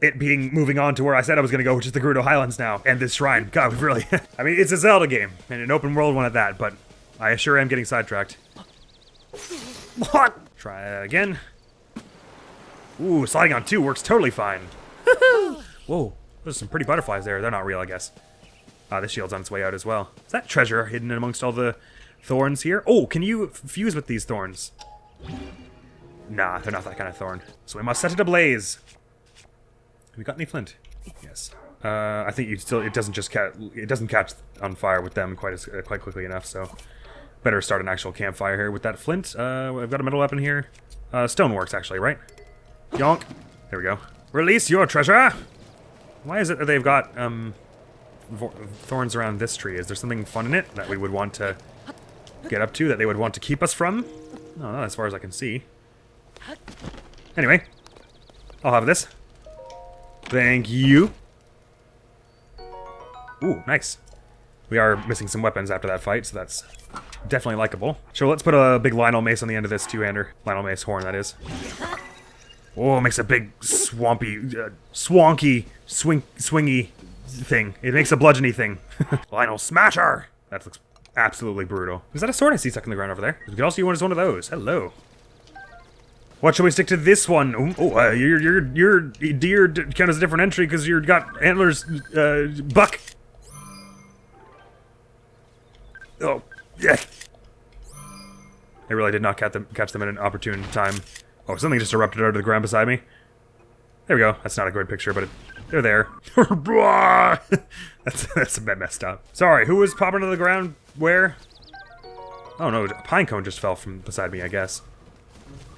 It being moving on to where I said I was going to go, which is the Gerudo Highlands now, and this shrine. God, we've really... I mean, it's a Zelda game, and an open world one at that, but I sure am getting sidetracked. What? Try that again. Ooh, sliding on 2 works totally fine. Whoa, there's some pretty butterflies there. They're not real, I guess. This shield's on its way out as well. Is that treasure hidden amongst all the thorns here? Oh, can you fuse with these thorns? Nah, they're not that kind of thorn. So we must set it ablaze. Have we got any flint? Yes. I think it doesn't catch on fire with them quite quickly enough, so better start an actual campfire here with that flint. I've got a metal weapon here. Stone works actually, right? Yonk. There we go. Release your treasure! Why is it that they've got thorns around this tree? Is there something fun in it that we would want to get up to, that they would want to keep us from? No, not as far as I can see. Anyway, I'll have this. Thank you. Ooh, nice. We are missing some weapons after that fight, so that's definitely likable. Sure, let's put a big Lionel Mace on the end of this two-hander. Lionel Mace horn, that is. Oh, it makes a big swingy thing. It makes a bludgeony thing. Lionel Smasher! That looks absolutely brutal. Is that a sword I see stuck in the ground over there? We could also use one of those. Hello. What shall we stick to this one? Your deer count as a different entry because you've got antlers, buck. Oh, yeah. I really did not catch them at an opportune time. Oh, something just erupted out of the ground beside me. There we go. That's not a good picture, but they're there. That's a bit messed up. Sorry, who was popping to the ground? Where? Oh no, a pine cone just fell from beside me, I guess.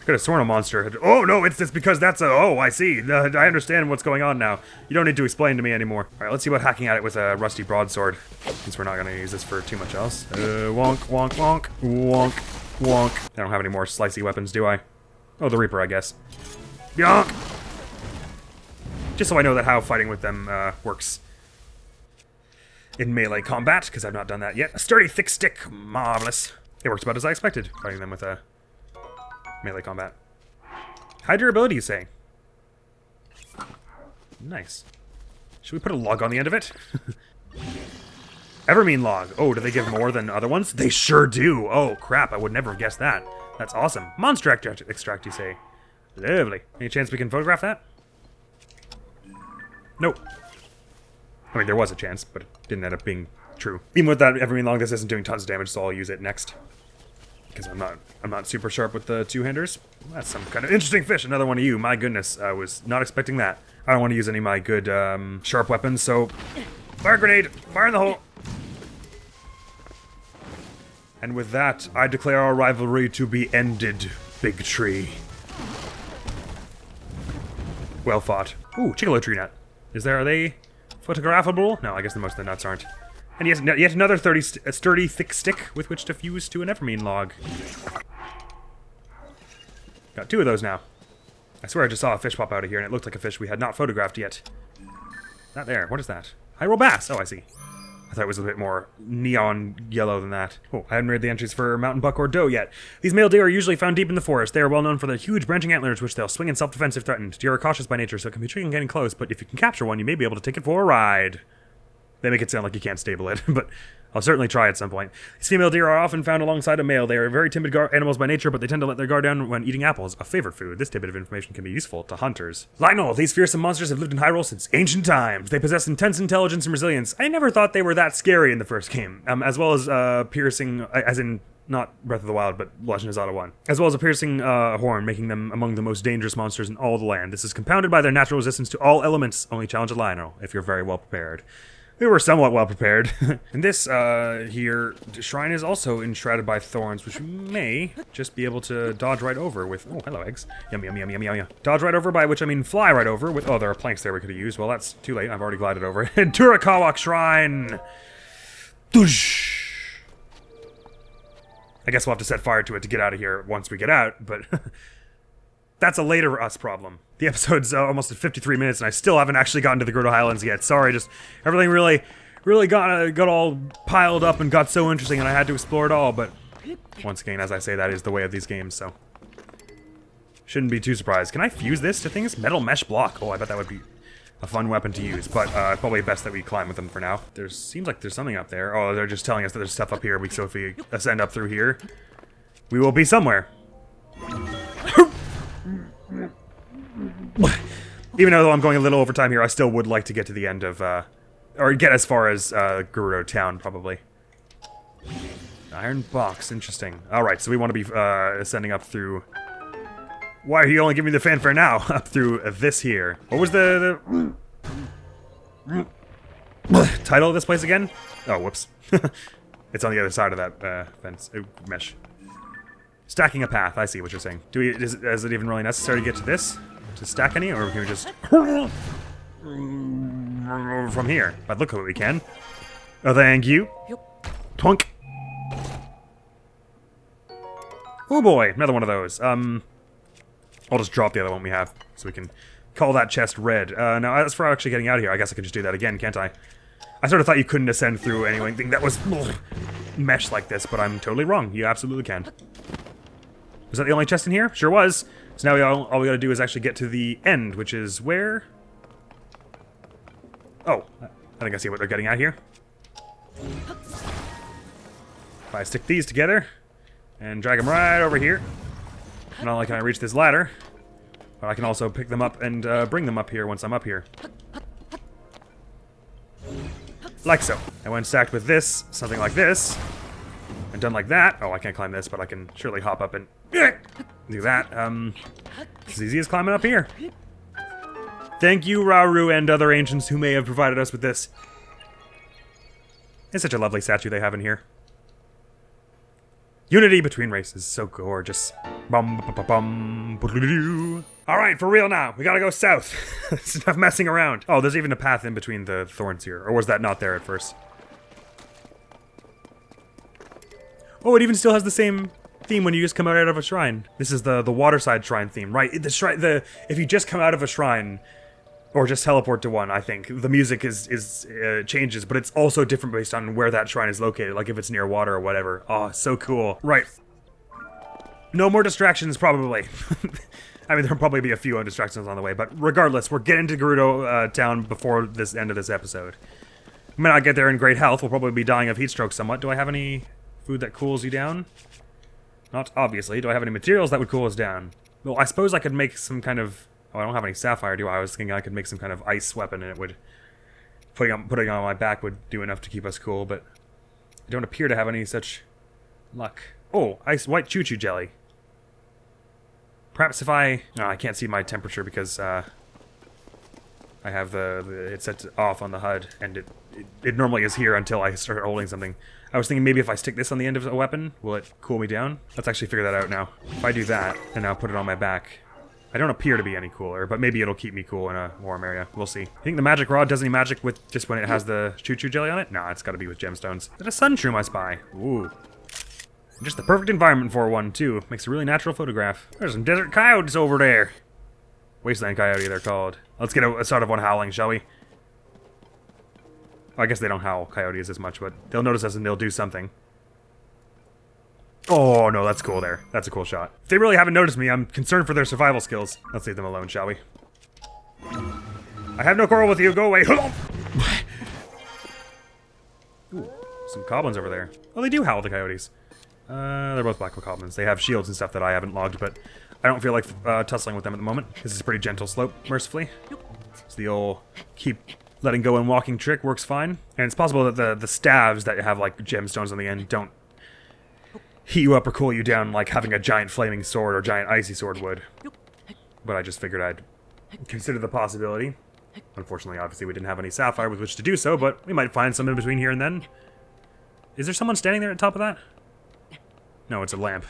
Could have sworn a monster had... Oh, no, it's because that's a... Oh, I see. I understand what's going on now. You don't need to explain to me anymore. All right, let's see about hacking at it with a rusty broadsword, since we're not going to use this for too much else. Wonk, wonk, wonk, wonk, wonk. I don't have any more slicey weapons, do I? Oh, the Reaper, I guess. Yonk! Just so I know that how fighting with them works in melee combat, because I've not done that yet. A sturdy, thick stick. Marvelous. It works about as I expected, fighting them with a... melee combat. High durability, you say? Nice. Should we put a log on the end of it? Evermean log. Oh, do they give more than other ones? They sure do. Oh, crap. I would never have guessed that. That's awesome. Monster extract, you say? Lovely. Any chance we can photograph that? Nope. I mean, there was a chance, but it didn't end up being true. Even with that Evermean log, this isn't doing tons of damage, so I'll use it next. Because I'm not super sharp with the two-handers. That's some kind of interesting fish. Another one of you. My goodness, I was not expecting that. I don't want to use any of my good sharp weapons, so fire grenade, fire in the hole. And with that, I declare our rivalry to be ended, Big Tree. Well fought. Ooh, Chicolo tree nut. Are they photographable? No, I guess most of the nuts aren't. And yet another sturdy, thick stick with which to fuse to an Evermean log. Got 2 of those now. I swear I just saw a fish pop out of here, and it looked like a fish we had not photographed yet. Not there. What is that? Hyrule bass. Oh, I see. I thought it was a bit more neon yellow than that. Oh, I haven't read the entries for mountain buck or doe yet. These male deer are usually found deep in the forest. They are well known for their huge branching antlers, which they'll swing in self-defense if threatened. Deer are cautious by nature, so it can be tricky in getting close, but if you can capture one, you may be able to take it for a ride. They make it sound like you can't stable it, but I'll certainly try at some point. These female deer are often found alongside a male. They are very timid animals by nature, but they tend to let their guard down when eating apples, a favorite food. This tidbit of information can be useful to hunters. Lionel, these fearsome monsters have lived in Hyrule since ancient times. They possess intense intelligence and resilience. I never thought they were that scary in the first game, as well as piercing, as in not Breath of the Wild, but Legend of Zelda 1. As well as a piercing horn, making them among the most dangerous monsters in all the land. This is compounded by their natural resistance to all elements. Only challenge a Lionel if you're very well prepared. We were somewhat well prepared. And this here shrine is also enshrouded by thorns, which we may just be able to dodge right over with. Oh, hello, eggs. Yum, yum, yum, yum, yum, yum. Dodge right over, by which I mean fly right over with. Oh, there are planks there we could have used. Well, that's too late. I've already glided over. Turakawak Shrine! Doosh! I guess we'll have to set fire to it to get out of here once we get out, but that's a later us problem. The episode's almost at 53 minutes, and I still haven't actually gotten to the Gerudo Highlands yet. Sorry, just everything really got all piled up and got so interesting, and I had to explore it all, but once again, as I say, that is the way of these games, so shouldn't be too surprised. Can I fuse this to things? Metal mesh block. Oh, I bet that would be a fun weapon to use, but probably best that we climb with them for now. Seems like there's something up there. Oh, they're just telling us that there's stuff up here, so if we ascend up through here, we will be somewhere. Even though I'm going a little over time here, I still would like to get to the end of, or get as far as Gerudo Town, probably. Iron box, interesting. Alright, so we want to be ascending up through... Why are you only giving me the fanfare now? Up through this here. What was the title of this place again? Oh, whoops. It's on the other side of that fence. Mesh. Stacking a path, I see what you're saying. Is it even really necessary to get to this? To stack any, or can we just... from here? But look what we can. Oh, thank you. Twunk. Oh boy, another one of those. I'll just drop the other one we have, so we can call that chest red. Now, as for actually getting out of here, I guess I could just do that again, can't I? I sort of thought you couldn't ascend through anything that was mesh like this, but I'm totally wrong. You absolutely can. Was that the only chest in here? Sure was. So now all we gotta do is actually get to the end, which is where? Oh, I think I see what they're getting at here. If I stick these together and drag them right over here, not only can I reach this ladder, but I can also pick them up and bring them up here once I'm up here. Like so. And when stacked with this, something like this, and done like that, oh, I can't climb this, but I can surely hop up and do that. It's as easy as climbing up here. Thank you, Rauru and other ancients who may have provided us with this. It's such a lovely statue they have in here. Unity between races, so gorgeous. Alright, for real now. We gotta go south. Enough messing around. Oh, there's even a path in between the thorns here. Or was that not there at first? Oh, it even still has the same theme when you just come out of a shrine. This is the waterside shrine theme, right? If you just come out of a shrine, or just teleport to one, I think the music changes, but it's also different based on where that shrine is located, like if it's near water or whatever. Oh, so cool. Right. No more distractions, probably. I mean, there'll probably be a few distractions on the way, but regardless, we're getting to Gerudo Town before this end of this episode. We may not get there in great health. We'll probably be dying of heat stroke somewhat. Do I have any food that cools you down? Not obviously. Do I have any materials that would cool us down? Well, I suppose I could make some kind of... Oh, I don't have any sapphire, do I? I was thinking I could make some kind of ice weapon and it would... Putting on my back would do enough to keep us cool, but... I don't appear to have any such luck. Oh, white choo-choo jelly. Perhaps if I... No, I can't see my temperature because, I have it set off on the HUD, and it normally is here until I start holding something. I was thinking maybe if I stick this on the end of a weapon, will it cool me down? Let's actually figure that out now. If I do that, and now put it on my back... I don't appear to be any cooler, but maybe it'll keep me cool in a warm area. We'll see. I think the magic rod does any magic with just when it has the choo-choo jelly on it? Nah, it's gotta be with gemstones. Is it a sun shroom I spy? Ooh. Just the perfect environment for one, too. Makes a really natural photograph. There's some desert coyotes over there. Wasteland coyote, they're called. Let's get a start of one howling, shall we? I guess they don't howl coyotes as much, but they'll notice us and they'll do something. Oh, no, that's cool there. That's a cool shot. If they really haven't noticed me, I'm concerned for their survival skills. Let's leave them alone, shall we? I have no quarrel with you. Go away. Ooh, some goblins over there. Oh, they do howl, the coyotes. They're both black goblins. They have shields and stuff that I haven't logged, but I don't feel like tussling with them at the moment. This is a pretty gentle slope, mercifully. So the old keep letting go and walking trick works fine. And it's possible that the staves that have like gemstones on the end don't heat you up or cool you down like having a giant flaming sword or giant icy sword would. But I just figured I'd consider the possibility. Unfortunately, obviously, we didn't have any sapphire with which to do so, but we might find some in between here and then. Is there someone standing there at the top of that? No, it's a lamp.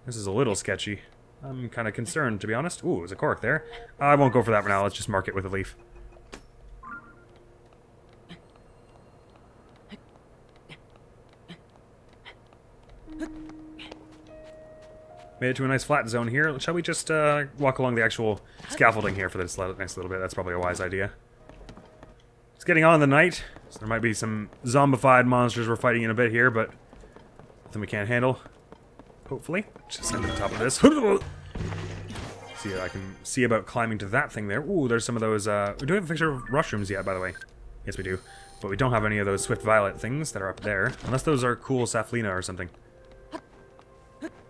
This is a little sketchy. I'm kind of concerned, to be honest. Ooh, there's a cork there. I won't go for that for now. Let's just mark it with a leaf. Made it to a nice flat zone here. Shall we just walk along the actual scaffolding here for this next little bit? That's probably a wise idea. It's getting on in the night, so there might be some zombified monsters we're fighting in a bit here, but nothing we can't handle. Hopefully. Just get to the top of this. See, I can see about climbing to that thing there. Ooh, there's some of those, we don't have a picture of mushrooms yet, by the way. Yes, we do. But we don't have any of those swift violet things that are up there. Unless those are cool Saflina or something.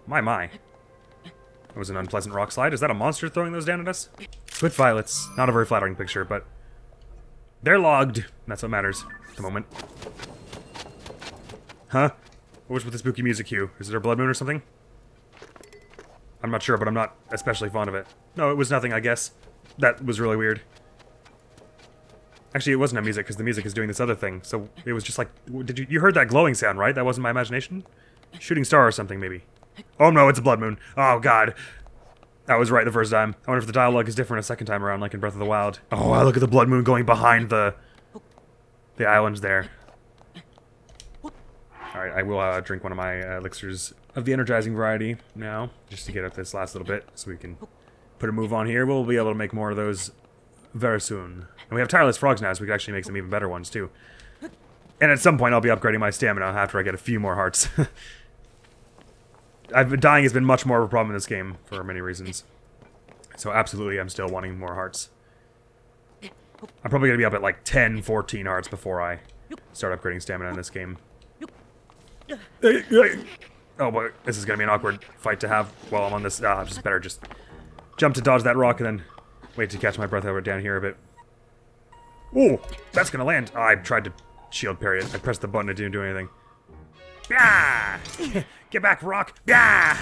My. That was an unpleasant rock slide. Is that a monster throwing those down at us? Swift violets. Not a very flattering picture, but they're logged. That's what matters at the moment. Huh? What was with the spooky music cue? Is it a blood moon or something? I'm not sure, but I'm not especially fond of it. No, it was nothing, I guess. That was really weird. Actually, it wasn't a music, because the music is doing this other thing. So it was just like, you heard that glowing sound, right? That wasn't my imagination? Shooting star or something, maybe. Oh no, it's a blood moon. Oh god. I was right the first time. I wonder if the dialogue is different a second time around, like in Breath of the Wild. Oh, wow, look at the blood moon going behind the islands there. Alright, I will drink one of my elixirs of the energizing variety now, just to get up this last little bit, so we can put a move on here. We'll be able to make more of those very soon. And we have tireless frogs now, so we can actually make some even better ones, too. And at some point, I'll be upgrading my stamina after I get a few more hearts. Dying has been much more of a problem in this game, for many reasons. So absolutely, I'm still wanting more hearts. I'm probably going to be up at like 10, 14 hearts before I start upgrading stamina in this game. Oh boy, this is going to be an awkward fight to have while I'm on this. Just better just jump to dodge that rock and then wait to catch my breath over down here a bit. Ooh, that's going to land. Oh, I tried to shield parry it. I pressed the button, it didn't do anything. Yeah! Get back, rock! Yeah!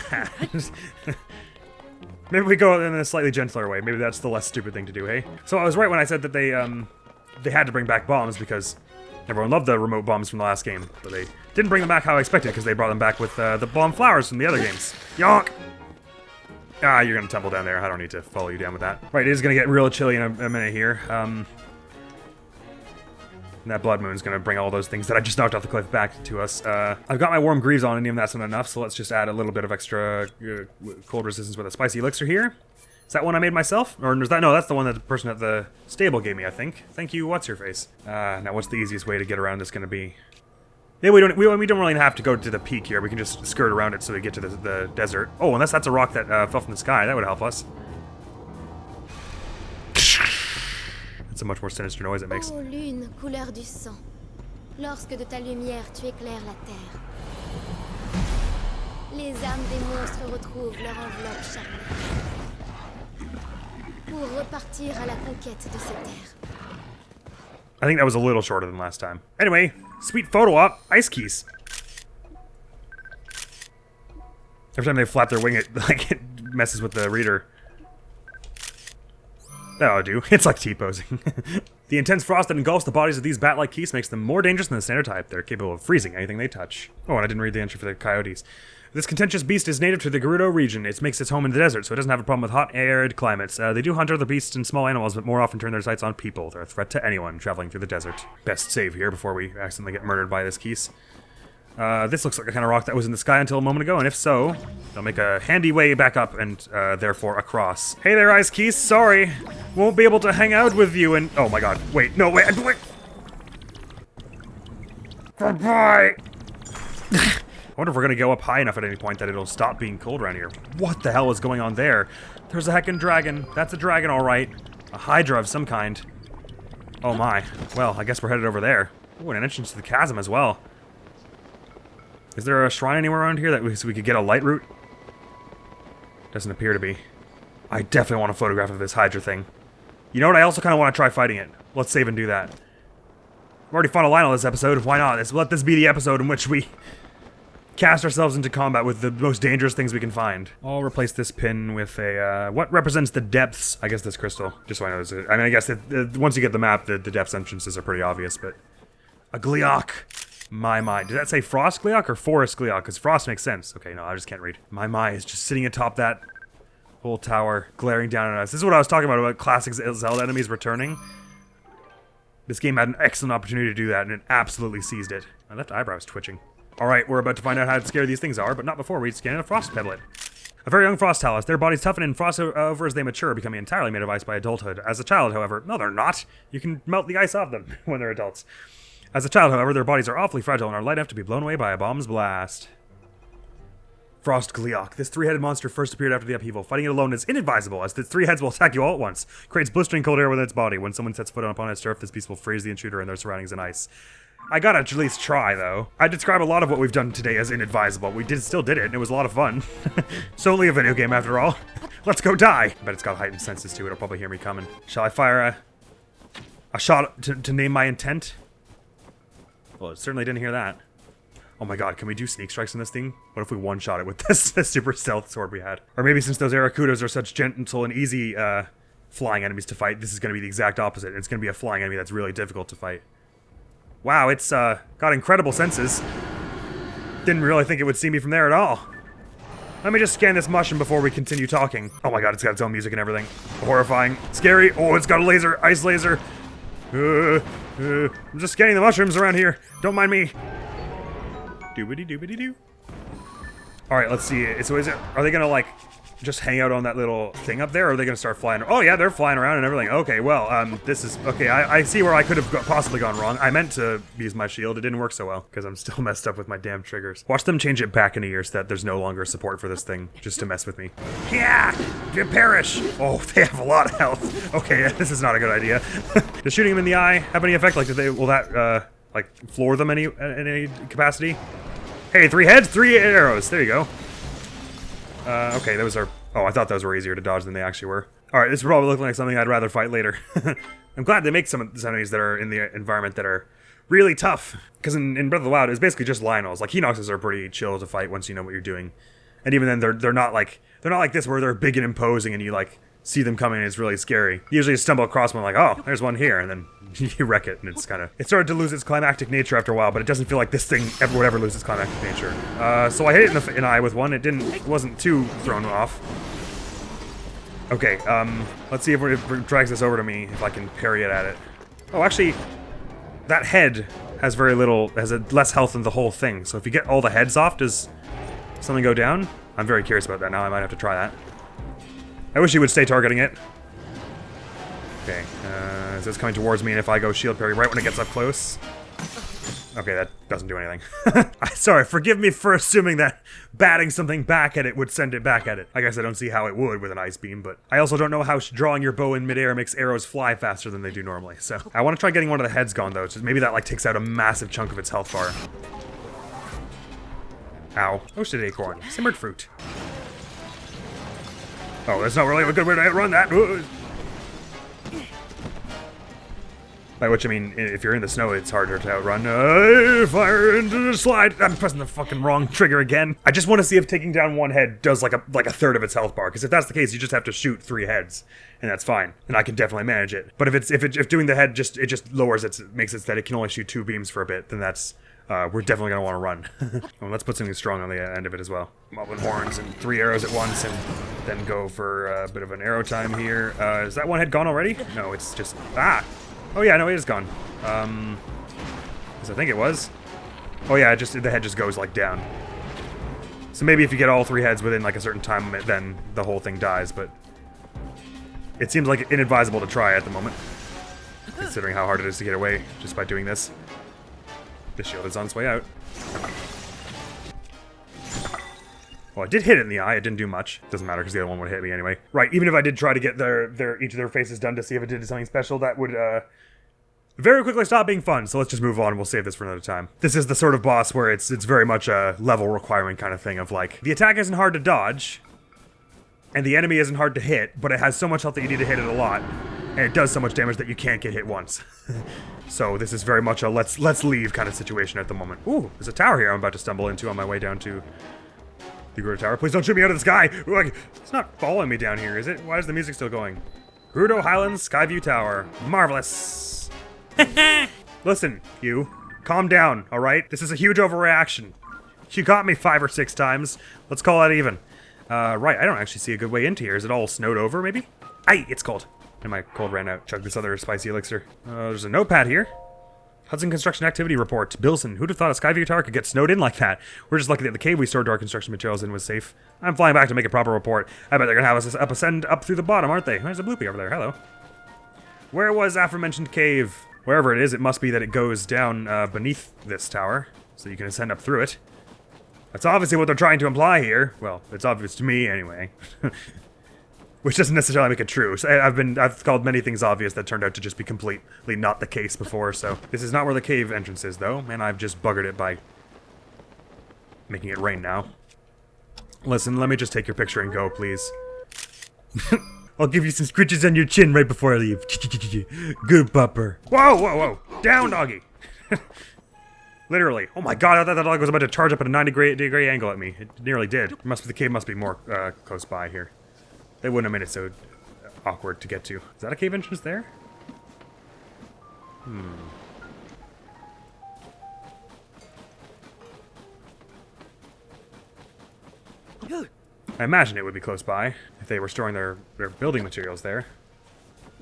Maybe we go in a slightly gentler way. Maybe that's the less stupid thing to do, hey? So I was right when I said that they had to bring back bombs because everyone loved the remote bombs from the last game. But they didn't bring them back how I expected because they brought them back with the bomb flowers from the other games. Yonk! Ah, you're gonna tumble down there. I don't need to follow you down with that. Right, it is gonna get real chilly in a minute here. And that blood moon's gonna bring all those things that I just knocked off the cliff back to us. I've got my warm greaves on, and even that's not enough, so let's just add a little bit of extra cold resistance with a spicy elixir here. Is that one I made myself? Or is that, no, that's the one that the person at the stable gave me, I think. Thank you, what's your face? Now what's the easiest way to get around this gonna be? Yeah, we don't really have to go to the peak here. We can just skirt around it so we get to the desert. Oh, unless that's a rock that fell from the sky, that would help us. It's a much more sinister noise it makes.
Oh, lune, couleur du sang. Lorsque de ta lumière tu éclaires la terre, les âmes des monstres retrouvent leur enveloppe charnelle pour repartir à la conquête de ces terres.
I think that was a little shorter than last time. Anyway, sweet photo op, ice keys. Every time they flap their wing, it messes with the reader. That'll do. It's like T-posing. The intense frost that engulfs the bodies of these bat-like geese makes them more dangerous than the standard type. They're capable of freezing anything they touch. Oh, and I didn't read the entry for the coyotes. This contentious beast is native to the Gerudo region. It makes its home in the desert, so it doesn't have a problem with hot, arid climates. They do hunt other beasts and small animals, but more often turn their sights on people. They're a threat to anyone traveling through the desert. Best save here before we accidentally get murdered by this geese. This looks like a kind of rock that was in the sky until a moment ago, and if so, they'll make a handy way back up and, therefore, across. Hey there, Ice Keys, sorry. Won't be able to hang out with you and— oh my god, wait, no, wait. Goodbye! I wonder if we're gonna go up high enough at any point that it'll stop being cold around here. What the hell is going on there? There's a heckin' dragon. That's a dragon, alright. A hydra of some kind. Oh my. Well, I guess we're headed over there. Oh, and an entrance to the chasm as well. Is there a shrine anywhere around here that we could get a light route? Doesn't appear to be. I definitely want a photograph of this Hydra thing. You know what? I also kind of want to try fighting it. Let's save and do that. I've already fought a Lionel this episode. Why not? Let this be the episode in which we cast ourselves into combat with the most dangerous things we can find. I'll replace this pin with a, what represents the depths? I guess this crystal. Just so I know this is, I mean, I guess once you get the map, the depths entrances are pretty obvious, but... A Gleeok. My. Did that say Frost Gleeok or Forest Gleeok? Because Frost makes sense. Okay, no, I just can't read. My is just sitting atop that whole tower, glaring down at us. This is what I was talking about classic Zelda enemies returning. This game had an excellent opportunity to do that, and it absolutely seized it. My left eyebrow is twitching. Alright, we're about to find out how scary these things are, but not before we scan a frost pebblet. A very young frost talus. Their bodies toughen and frost over as they mature, becoming entirely made of ice by adulthood. As a child, however... No, they're not! You can melt the ice off them when they're adults. As a child, however, their bodies are awfully fragile and are light enough to be blown away by a bomb's blast. Frost Gleeok. This three-headed monster first appeared after the upheaval. Fighting it alone is inadvisable, as the three heads will attack you all at once. Creates blistering cold air within its body. When someone sets foot upon its turf, this beast will freeze the intruder and their surroundings in ice. I gotta at least try, though. I describe a lot of what we've done today as inadvisable. We still did it, and it was a lot of fun. It's only a video game, after all. Let's go die! I bet it's got heightened senses, too. It'll probably hear me coming. Shall I fire a shot to name my intent? Well, it certainly didn't hear that. Oh my god, can we do sneak strikes in this thing? What if we one-shot it with this super stealth sword we had? Or maybe since those Arakudos are such gentle and easy flying enemies to fight, this is going to be the exact opposite. It's going to be a flying enemy that's really difficult to fight. Wow, it's got incredible senses. Didn't really think it would see me from there at all. Let me just scan this mushroom before we continue talking. Oh my god, it's got its own music and everything. Horrifying. Scary. Oh, it's got a laser. Ice laser. I'm just scanning the mushrooms around here. Don't mind me. Doobity-doobity-doo. Alright, let's see. So are they gonna, like, just hang out on that little thing up there, or are they gonna start flying? Oh yeah, they're flying around and everything. Okay, well, this is... Okay, I see where I could have possibly gone wrong. I meant to use my shield. It didn't work so well, because I'm still messed up with my damn triggers. Watch them change it back in a year so that there's no longer support for this thing, just to mess with me. Yeah! You perish! Oh, they have a lot of health. Okay, this is not a good idea. Does shooting them in the eye have any effect? Like, will that, like, floor them in any capacity? Hey, 3 heads, 3 arrows. There you go. Okay, those are... Oh, I thought those were easier to dodge than they actually were. Alright, this is probably looking like something I'd rather fight later. I'm glad they make some of the enemies that are in the environment that are really tough. Because in Breath of the Wild, it's basically just Lionels. Like, Hinoxes are pretty chill to fight once you know what you're doing. And even then, they're not like this where they're big and imposing and you, like, see them coming and it's really scary. You usually stumble across one like, oh, there's one here, and then you wreck it, and it's kind of... It started to lose its climactic nature after a while, but it doesn't feel like this thing would ever lose its climactic nature. So I hit it in the eye with one. It wasn't too thrown off. Okay, let's see if it drags this over to me, if I can parry it at it. Oh, actually, that head has less health than the whole thing, so if you get all the heads off, does something go down? I'm very curious about that now. I might have to try that. I wish he would stay targeting it. Okay, so it's coming towards me, and if I go shield parry right when it gets up close... Okay, that doesn't do anything. Sorry, forgive me for assuming that batting something back at it would send it back at it. I guess I don't see how it would with an ice beam, but I also don't know how drawing your bow in midair makes arrows fly faster than they do normally, so... I want to try getting one of the heads gone, though, so maybe that, like, takes out a massive chunk of its health bar. Ow. Roasted acorn. Simmered fruit. Oh, that's not really a good way to outrun that. By which I mean, if you're in the snow, it's harder to outrun. Fire into the slide. I'm pressing the fucking wrong trigger again. I just want to see if taking down one head does like a third of its health bar. Because if that's the case, you just have to shoot 3 heads, and that's fine. And I can definitely manage it. But if doing the head just lowers makes it that it can only shoot 2 beams for a bit, then that's we're definitely gonna want to run. Well, let's put something strong on the end of it as well. Moblin horns and 3 arrows at once, and then go for a bit of an arrow time here. Is that one head gone already? No, it's just Oh yeah, no, it is gone. Because I think it was. Oh yeah, the head just goes like down. So maybe if you get all 3 heads within like a certain time limit, then the whole thing dies. But it seems like inadvisable to try at the moment, considering how hard it is to get away just by doing this. The shield is on its way out. Well, I did hit it in the eye. It didn't do much. Doesn't matter because the other one would hit me anyway. Right, even if I did try to get each of their faces done to see if it did something special, that would very quickly stopped being fun, so let's just move on and we'll save this for another time. This is the sort of boss where it's very much a level requiring kind of thing of like, the attack isn't hard to dodge, and the enemy isn't hard to hit, but it has so much health that you need to hit it a lot, and it does so much damage that you can't get hit once. So this is very much a let's leave kind of situation at the moment. Ooh, there's a tower here I'm about to stumble into on my way down to the Gerudo Tower. Please don't shoot me out of the sky! It's not following me down here, is it? Why is the music still going? Gerudo Highlands Skyview Tower. Marvelous. Listen, you. Calm down, alright? This is a huge overreaction. You got me 5 or 6 times. Let's call that even. Right, I don't actually see a good way into here. Is it all snowed over, maybe? Aye, it's cold. And my cold ran out. Chug this other spicy elixir. There's a notepad here. Hudson Construction Activity Report. Bilson, who'd have thought a Skyview Tower could get snowed in like that? We're just lucky that the cave we stored our construction materials in was safe. I'm flying back to make a proper report. I bet they're gonna have us ascend up through the bottom, aren't they? There's a bloopy over there. Hello. Where was aforementioned cave? Wherever it is, it must be that it goes down beneath this tower, so you can ascend up through it. That's obviously what they're trying to imply here. Well, it's obvious to me, anyway. Which doesn't necessarily make it true. So I've called many things obvious that turned out to just be completely not the case before, so. This is not where the cave entrance is, though, and I've just buggered it by making it rain now. Listen, let me just take your picture and go, please. I'll give you some scritches on your chin right before I leave. Good bupper. Whoa, whoa, whoa. Down, doggy. Literally. Oh my god, I thought that dog was about to charge up at a 90-degree angle at me. It nearly did. The cave must be more close by here. They wouldn't have made it so awkward to get to. Is that a cave entrance there? I imagine it would be close by if they were storing their building materials there.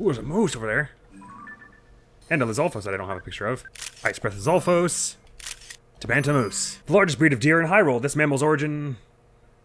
Ooh, there's a moose over there. And a Lizalfos that I don't have a picture of. Ice Breath Lizalfos. Tabanta moose. The largest breed of deer in Hyrule. This mammal's origin...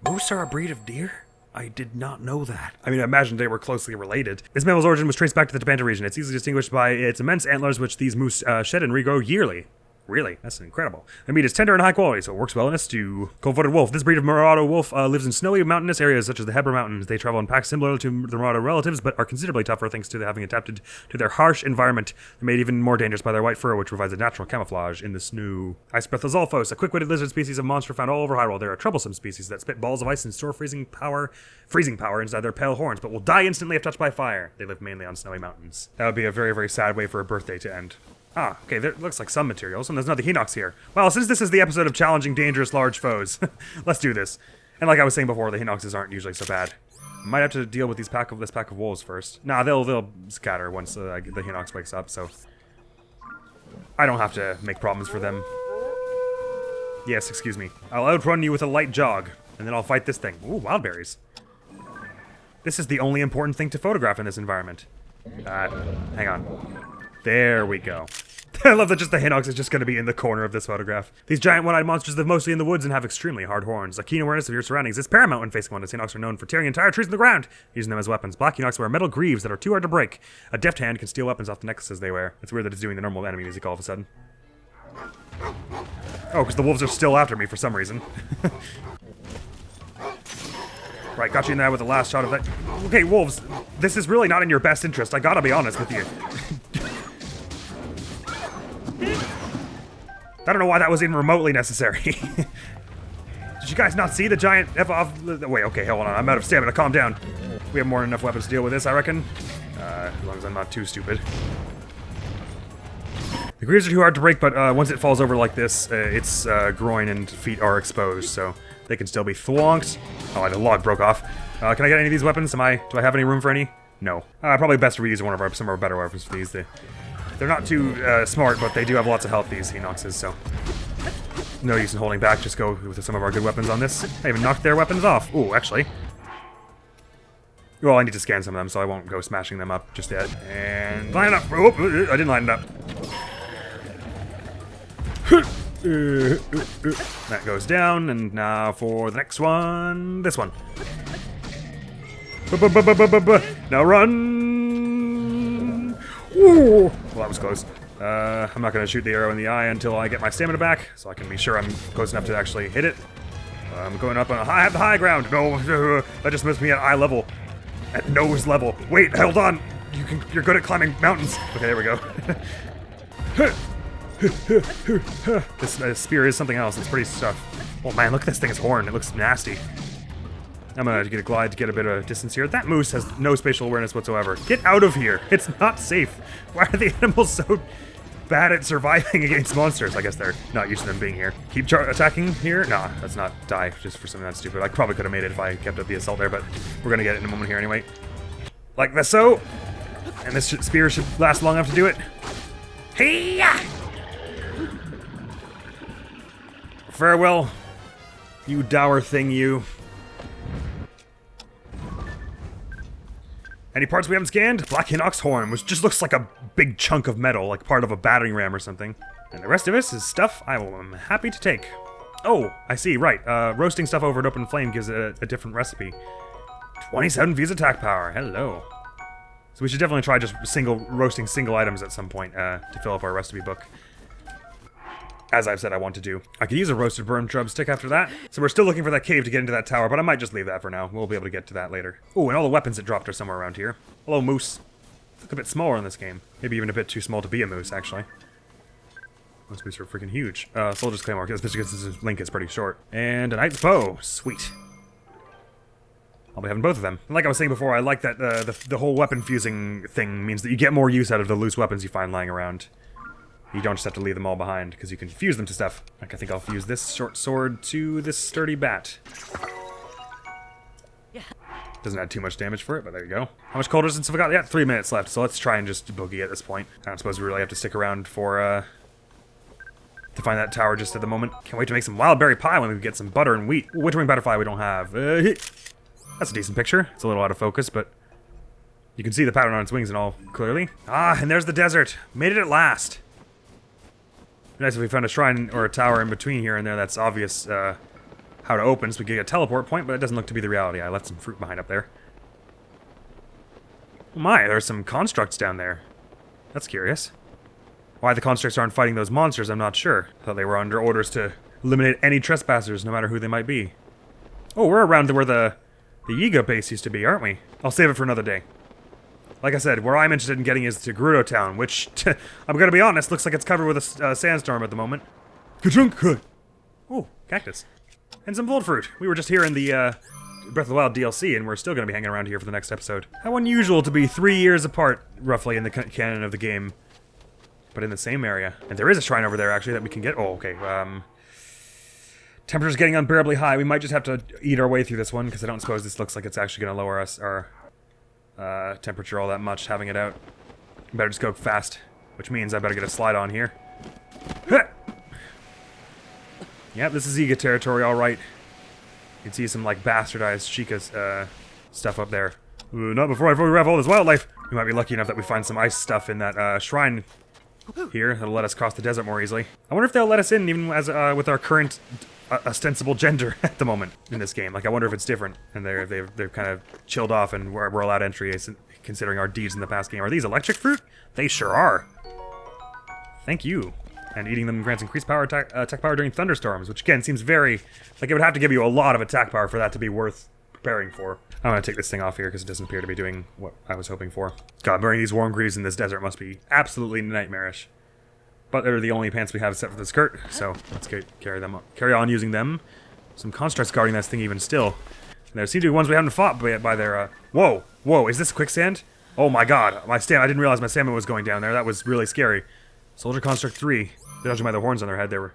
Moose are a breed of deer? I did not know that. I mean, I imagined they were closely related. This mammal's origin was traced back to the Tabanta region. It's easily distinguished by its immense antlers, which these moose shed and regrow yearly. Really? That's incredible. The meat is tender and high quality, so it works well in a stew. Cold-footed wolf. This breed of Marauder wolf lives in snowy mountainous areas such as the Hebra Mountains. They travel in packs similar to the Marauder relatives, but are considerably tougher thanks to having adapted to their harsh environment. They're made even more dangerous by their white fur, which provides a natural camouflage in the snow. Ice Breath Lizalfos, a quick-witted lizard species of monster found all over Hyrule. They're a troublesome species that spit balls of ice and store freezing power inside their pale horns, but will die instantly if touched by fire. They live mainly on snowy mountains. That would be a very, very sad way for a birthday to end. Ah, okay, there looks like some materials, and there's another Hinox here. Well, since this is the episode of challenging dangerous large foes, let's do this. And like I was saying before, the Hinoxes aren't usually so bad. Might have to deal with this pack of wolves first. Nah, they'll scatter once the Hinox wakes up, so I don't have to make problems for them. Yes, excuse me. I'll outrun you with a light jog, and then I'll fight this thing. Ooh, wild berries. This is the only important thing to photograph in this environment. Hang on. There we go. I love that just the Hinox is just going to be in the corner of this photograph. These giant one-eyed monsters live mostly in the woods and have extremely hard horns. A keen awareness of your surroundings is paramount when facing one, as Hinox are known for tearing entire trees in the ground, using them as weapons. Black Hinox wear metal greaves that are too hard to break. A deft hand can steal weapons off the necklaces they wear. It's weird that it's doing the normal enemy music all of a sudden. Oh, because the wolves are still after me for some reason. Right, got you in there with the last shot of that. Okay, wolves, this is really not in your best interest. I gotta be honest with you. I don't know why that was even remotely necessary. Did you guys not see the giant Wait, okay, hold on. I'm out of stamina. Calm down. We have more than enough weapons to deal with this, I reckon. As long as I'm not too stupid. The greaves are too hard to break, but once it falls over like this, its groin and feet are exposed, so they can still be thwonked. Oh, the log broke off. Can I get any of these weapons? Do I have any room for any? No. Probably best to reuse some of our better weapons for these. They're not too smart, but they do have lots of health, these Hinoxes, so no use in holding back. Just go with some of our good weapons on this. I even knocked their weapons off. Ooh, actually. Well, I need to scan some of them, so I won't go smashing them up just yet. And line it up. Oh, I didn't line it up. That goes down, and now for the next one. This one. Now run! Ooh! Well, that was close. I'm not going to shoot the arrow in the eye until I get my stamina back, so I can be sure I'm close enough to actually hit it. I'm going up on the high ground. No, that just puts me at eye level. At nose level. Wait, hold on! You're good at climbing mountains. Okay, there we go. This spear is something else. It's pretty stuff. Oh man, look at this thing's horn. It looks nasty. I'm gonna get a glide to get a bit of distance here. That moose has no spatial awareness whatsoever. Get out of here. It's not safe. Why are the animals so bad at surviving against monsters? I guess they're not used to them being here. Keep attacking here? Nah, let's not die just for something that's stupid. I probably could have made it if I kept up the assault there, but we're gonna get it in a moment here anyway. Like this so. And this spear should last long enough to do it. Hey-ya! Farewell, you dour thing, you. Any parts we haven't scanned? Black Hinox horn, which just looks like a big chunk of metal, like part of a battering ram or something. And the rest of this is stuff I'm happy to take. Oh, I see, right. Roasting stuff over an open flame gives it a different recipe. 27 V's attack power, hello. So we should definitely try just roasting single items at some point to fill up our recipe book. As I've said I want to do. I could use a roasted burn shrub stick after that. So we're still looking for that cave to get into that tower, but I might just leave that for now. We'll be able to get to that later. Oh, and all the weapons that dropped are somewhere around here. Hello, moose. Look a bit smaller in this game. Maybe even a bit too small to be a moose, actually. Those moose are freaking huge. Soldier's Claymore, especially because this link is pretty short. And a knight's bow. Sweet. I'll be having both of them. And like I was saying before, I like that the whole weapon fusing thing means that you get more use out of the loose weapons you find lying around. You don't just have to leave them all behind, because you can fuse them to stuff. Like, I think I'll fuse this short sword to this sturdy bat. Doesn't add too much damage for it, but there you go. How much colder since have I got? Yeah, 3 minutes left, so let's try and just boogie at this point. I don't suppose we really have to stick around for, to find that tower just at the moment. Can't wait to make some wild berry pie when we get some butter and wheat. Witchwing butterfly we don't have. That's a decent picture. It's a little out of focus, but you can see the pattern on its wings and all clearly. Ah, and there's the desert. Made it at last. Nice if we found a shrine or a tower in between here and there that's obvious how to open, so we could get a teleport point, but it doesn't look to be the reality. I left some fruit behind up there. Oh my, there's some constructs down there. That's curious. Why the constructs aren't fighting those monsters, I'm not sure. I thought they were under orders to eliminate any trespassers, no matter who they might be. Oh, we're around where the Yiga base used to be, aren't we? I'll save it for another day. Like I said, where I'm interested in getting is to Gerudo Town, which, I'm gonna be honest, looks like it's covered with a sandstorm at the moment. Ooh, cactus. And some Volt Fruit. We were just here in the Breath of the Wild DLC, and we're still gonna be hanging around here for the next episode. How unusual to be 3 years apart, roughly, in the canon of the game. But in the same area. And there is a shrine over there, actually, that we can get. Oh, okay. Temperature's getting unbearably high. We might just have to eat our way through this one, because I don't suppose this looks like it's actually gonna lower our temperature all that much, having it out. Better just go fast, which means I better get a slide on here. Yep, this is Yiga territory, alright. You can see some, like, bastardized Sheikah's stuff up there. Ooh, not before I fully rev all this wildlife! We might be lucky enough that we find some ice stuff in that shrine here that'll let us cross the desert more easily. I wonder if they'll let us in even as with our current ostensible gender at the moment in this game. Like, I wonder if it's different, and they've kind of chilled off, and we're allowed entry, considering our deeds in the past game. Are these electric fruit? They sure are. Thank you. And eating them grants increased power attack power during thunderstorms, which again seems very like it would have to give you a lot of attack power for that to be worth preparing for. I'm gonna take this thing off here because it doesn't appear to be doing what I was hoping for. God, burning these warm greaves in this desert must be absolutely nightmarish. But they're the only pants we have except for the skirt, so let's carry on using them. Some constructs guarding this thing even still. And there seem to be ones we haven't fought by their, Whoa! Whoa, is this quicksand? Oh my god, I didn't realize my stamina was going down there. That was really scary. Soldier Construct 3. They're judging by the horns on their head. They were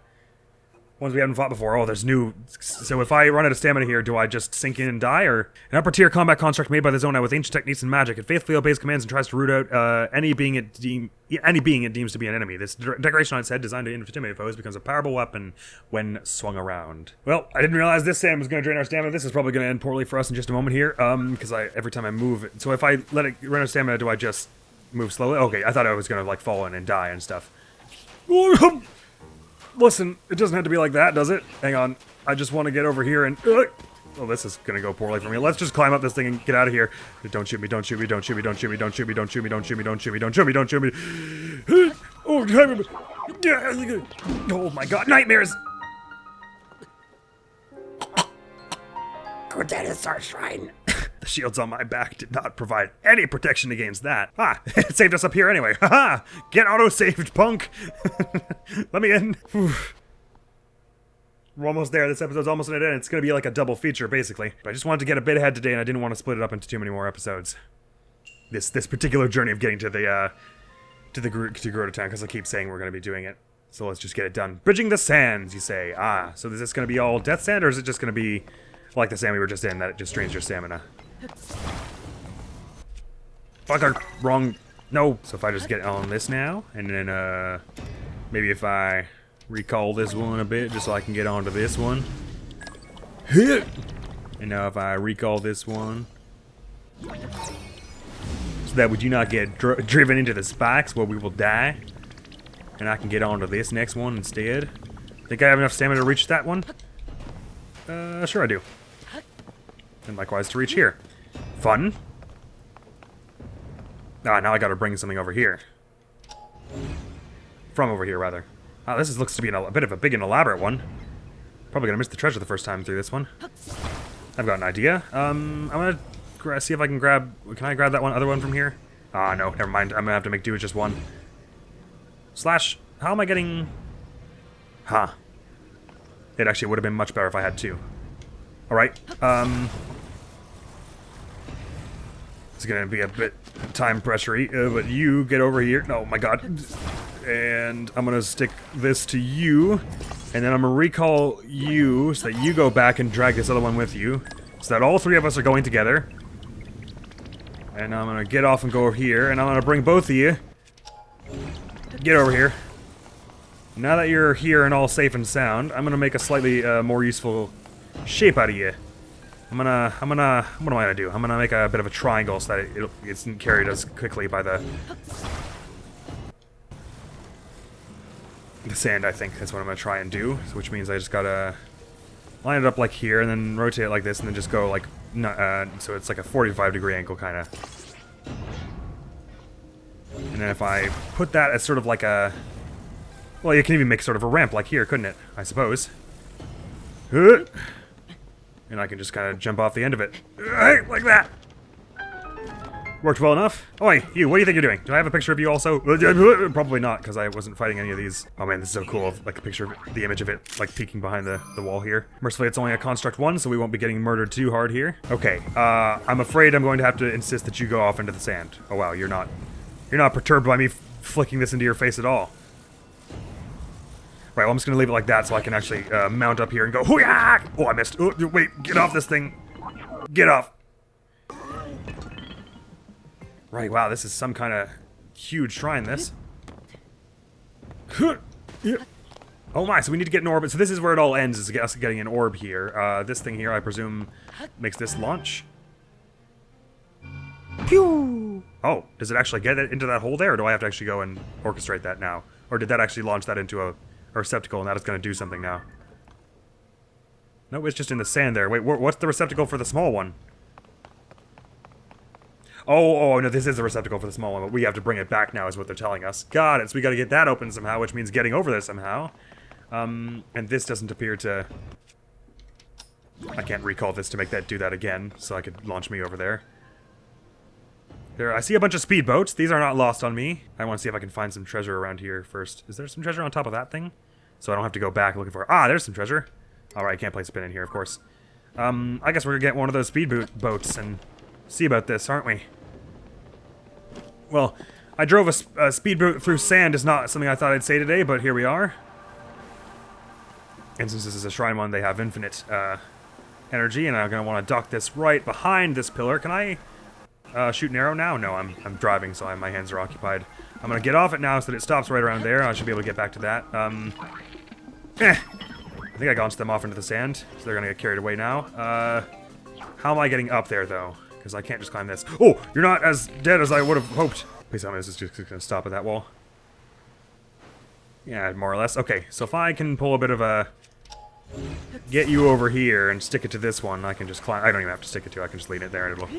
ones we haven't fought before. Oh, there's new. So if I run out of stamina here, do I just sink in and die, or an upper tier combat construct made by the Zona with ancient techniques and magic? It faithfully obeys commands and tries to root out any being it deems to be an enemy. This decoration on its head, designed to intimidate foes, becomes a powerful weapon when swung around. Well, I didn't realize this Sam was going to drain our stamina. This is probably going to end poorly for us in just a moment here, because every time I move it. So if I let it run out of stamina, do I just move slowly? Okay, I thought I was going to like fall in and die and stuff. Listen, it doesn't have to be like that, does it? Hang on. I just want to get over here and... Oh, this is going to go poorly for me. Let's just climb up this thing and get out of here. Don't shoot me, don't shoot me, don't shoot me, don't shoot me, don't shoot me, don't shoot me, don't shoot me, don't shoot me, don't shoot me, don't shoot me. Oh my god, nightmares!
Go dinosaur shrine.
The shields on my back did not provide any protection against that. Ah, it saved us up here anyway. Haha! Get auto-saved, punk! Let me in. Whew. We're almost there. This episode's almost at an end. It's gonna be like a double feature, basically. But I just wanted to get a bit ahead today, and I didn't want to split it up into too many more episodes. This particular journey of getting to the Gerudo Town, because I keep saying we're gonna be doing it. So let's just get it done. Bridging the sands, you say. Ah, so is this gonna be all death sand, or is it just gonna be like the sand we were just in, that it just drains your stamina? Fucker, wrong. No. So if I just get on this now, and then maybe if I recall this one a bit, just so I can get onto this one. Hit. And now if I recall this one, so that we do not get driven into the spikes where we will die, and I can get onto this next one instead. Think I have enough stamina to reach that one? Sure I do. And likewise to reach here. Fun. Ah, now I gotta bring something over here. From over here, rather. Ah, this looks to be a bit of a big and elaborate one. Probably gonna miss the treasure the first time through this one. I've got an idea. I'm gonna see if I can grab... Can I grab that other one from here? Ah, no, never mind. I'm gonna have to make do with just one. Slash, how am I getting... Huh. It actually would have been much better if I had two. Alright, it's gonna be a bit time pressure-y, but you get over here. Oh my god. And I'm gonna stick this to you, and then I'm gonna recall you so that you go back and drag this other one with you, so that all three of us are going together. And I'm gonna get off and go over here, and I'm gonna bring both of you. Get over here. Now that you're here and all safe and sound, I'm gonna make a slightly more useful shape out of you. what am I gonna do? I'm gonna make a bit of a triangle so that it isn't carried as quickly by the sand, I think. That's what I'm gonna try and do, which means I just gotta line it up like here, and then rotate it like this, and then just go like, so it's like a 45-degree angle, kind of. And then if I put that as sort of like a... Well, you can even make sort of a ramp like here, couldn't it? I suppose. And I can just kind of jump off the end of it. Like that! Worked well enough. Oi, you, what do you think you're doing? Do I have a picture of you also? Probably not, because I wasn't fighting any of these. Oh man, this is so cool. Like a picture of the image of it, like peeking behind the wall here. Mercifully, it's only a construct 1, so we won't be getting murdered too hard here. Okay, I'm afraid I'm going to have to insist that you go off into the sand. Oh wow, you're not perturbed by me flicking this into your face at all. Right, well, I'm just going to leave it like that so I can actually mount up here and go, hoo-yah! Oh, I missed. Oh, wait, get off this thing. Get off. Right, wow, this is some kind of huge shrine, this. Oh my, so we need to get an orbit. So this is where it all ends, is us getting an orb here. This thing here, I presume, makes this launch. Pew! Oh, does it actually get it into that hole there, or do I have to actually go and orchestrate that now? Or did that actually launch that into a receptacle, and that is going to do something now? No, it's just in the sand there. Wait, what's the receptacle for the small one? Oh, no, this is the receptacle for the small one, but we have to bring it back now, is what they're telling us. Got it, so we got to get that open somehow, which means getting over there somehow. And this doesn't appear to... I can't recall this to make that do that again, so I could launch me over there. There, I see a bunch of speedboats. These are not lost on me. I want to see if I can find some treasure around here first. Is there some treasure on top of that thing? So I don't have to go back looking for it. Ah, there's some treasure. Alright, I can't place a pin in here, of course. I guess we're gonna get one of those speedboats and see about this, aren't we? Well, I drove a speedboat through sand is not something I thought I'd say today, but here we are. And since this is a shrine one, they have infinite energy, and I'm gonna want to dock this right behind this pillar. Can I shoot an arrow now? No, I'm driving, so my hands are occupied. I'm gonna get off it now so that it stops right around there. I should be able to get back to that. I think I launched them off into the sand, so they're gonna get carried away now. How am I getting up there, though? Because I can't just climb this. Oh, you're not as dead as I would have hoped. Please tell me this is just gonna stop at that wall. Yeah, more or less. Okay, so if I can pull a bit of a... Get you over here and stick it to this one, I can just climb. I don't even have to stick it to, I can just leave it there and it'll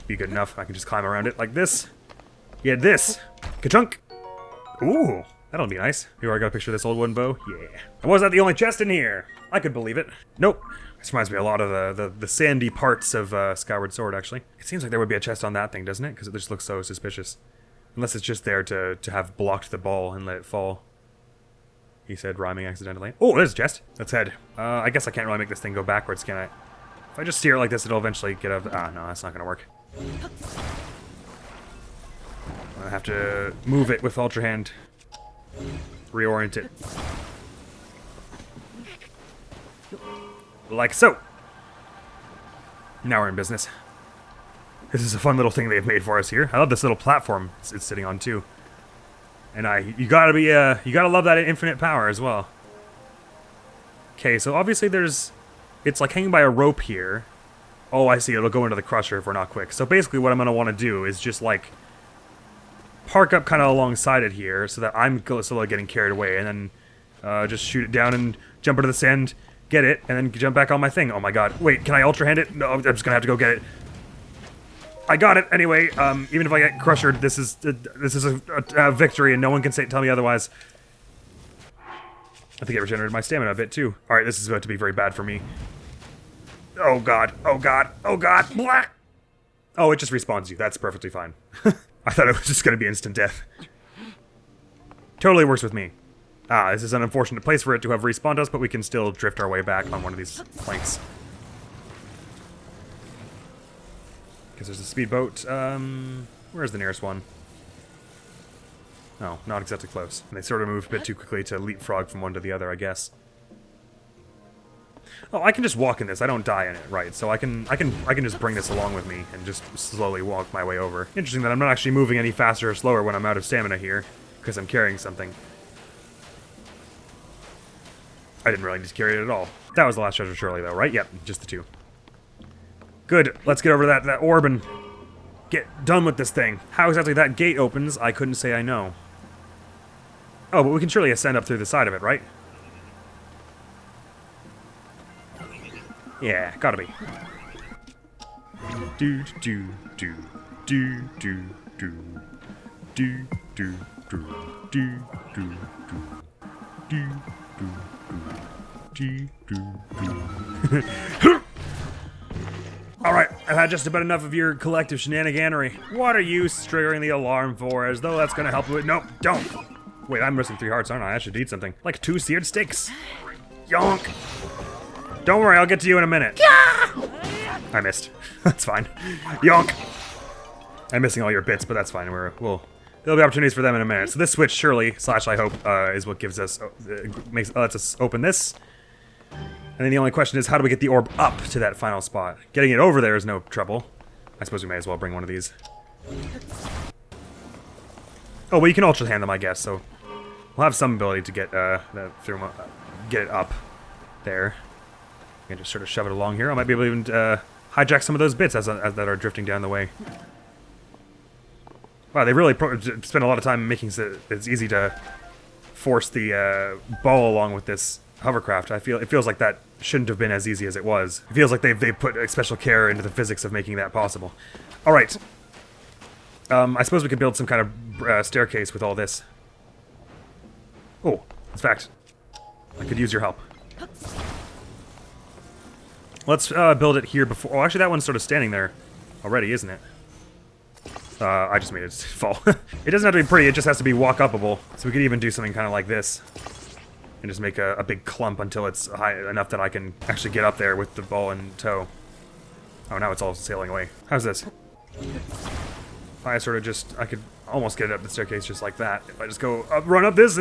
be good enough. I can just climb around it like this. Get this. Ka-chunk! Ooh, That'll be nice. Here, I got a picture of this old wooden bow. Yeah. And was that the only chest in here? I could believe it. Nope. This reminds me a lot of the sandy parts of Skyward Sword, actually. It seems like there would be a chest on that thing, doesn't it? Because it just looks so suspicious. Unless it's just there to have blocked the ball and let it fall. He said, rhyming accidentally. Oh, there's a chest. Let's head. I guess I can't really make this thing go backwards, can I? If I just steer it like this, it'll eventually get up. Ah, no, that's not going to work. I have to move it with Ultra Hand. Reorient it. Like so. Now we're in business. This is a fun little thing they've made for us here. I love this little platform it's sitting on too. And you gotta love that infinite power as well. Okay, so obviously it's like hanging by a rope here. Oh, I see. It'll go into the crusher if we're not quick. So basically, what I'm gonna want to do is just like park up kind of alongside it here, so that I'm slowly getting carried away, and then just shoot it down and jump into the sand, get it, and then jump back on my thing. Oh my god! Wait, can I Ultra Hand it? No, I'm just gonna have to go get it. I got it anyway. Even if I get crushed, this is a victory, and no one can tell me otherwise. I think I regenerated my stamina a bit too. All right, this is about to be very bad for me. Oh god! Oh god! Oh god! Blah! Oh, it just respawns you. That's perfectly fine. I thought it was just going to be instant death. Totally works with me. Ah, this is an unfortunate place for it to have respawned us, but we can still drift our way back on one of these planks. Because there's a speedboat. Where's the nearest one? Oh, not exactly close. And they sort of moved a bit too quickly to leapfrog from one to the other, I guess. Oh, I can just walk in this. I don't die in it, right? So I can just bring this along with me and just slowly walk my way over. Interesting that I'm not actually moving any faster or slower when I'm out of stamina here, because I'm carrying something. I didn't really need to carry it at all. That was the last treasure, surely, though, right? Yep, just the two. Good. Let's get over to that orb and get done with this thing. How exactly that gate opens, I couldn't say I know. Oh, but we can surely ascend up through the side of it, right? Yeah, gotta be. Do do do do do do do do do do do do do do do. All right, I've had just about enough of your collective shenaniganery. What are you triggering the alarm for? As though that's gonna help with. Nope, don't. Wait, I'm missing 3 hearts, aren't I? I should eat something. Like 2 seared steaks. Yonk. Don't worry, I'll get to you in a minute. I missed. That's fine. Yonk. I'm missing all your bits, but that's fine. There'll be opportunities for them in a minute. So this switch, surely, / I hope, is what gives us, lets us open this. And then the only question is, how do we get the orb up to that final spot? Getting it over there is no trouble. I suppose we may as well bring one of these. Oh, well, you can Ultra Hand them, I guess, so we'll have some ability to get get it up there. I can just sort of shove it along here. I might be able to even hijack some of those bits as that are drifting down the way. Wow, they really spent a lot of time making it's easy to force the ball along with this hovercraft. It feels like that shouldn't have been as easy as it was. It feels like they put special care into the physics of making that possible. All right. I suppose we could build some kind of staircase with all this. Oh, in fact, I could use your help. Let's build it here before. Oh, actually, that one's sort of standing there already, isn't it? I just made it fall. It doesn't have to be pretty, it just has to be walk-upable. So we could even do something kind of like this. And just make a big clump until it's high enough that I can actually get up there with the ball in tow. Oh, now it's all sailing away. How's this? If I sort of I could almost get it up the staircase just like that. If I just go up, run up this.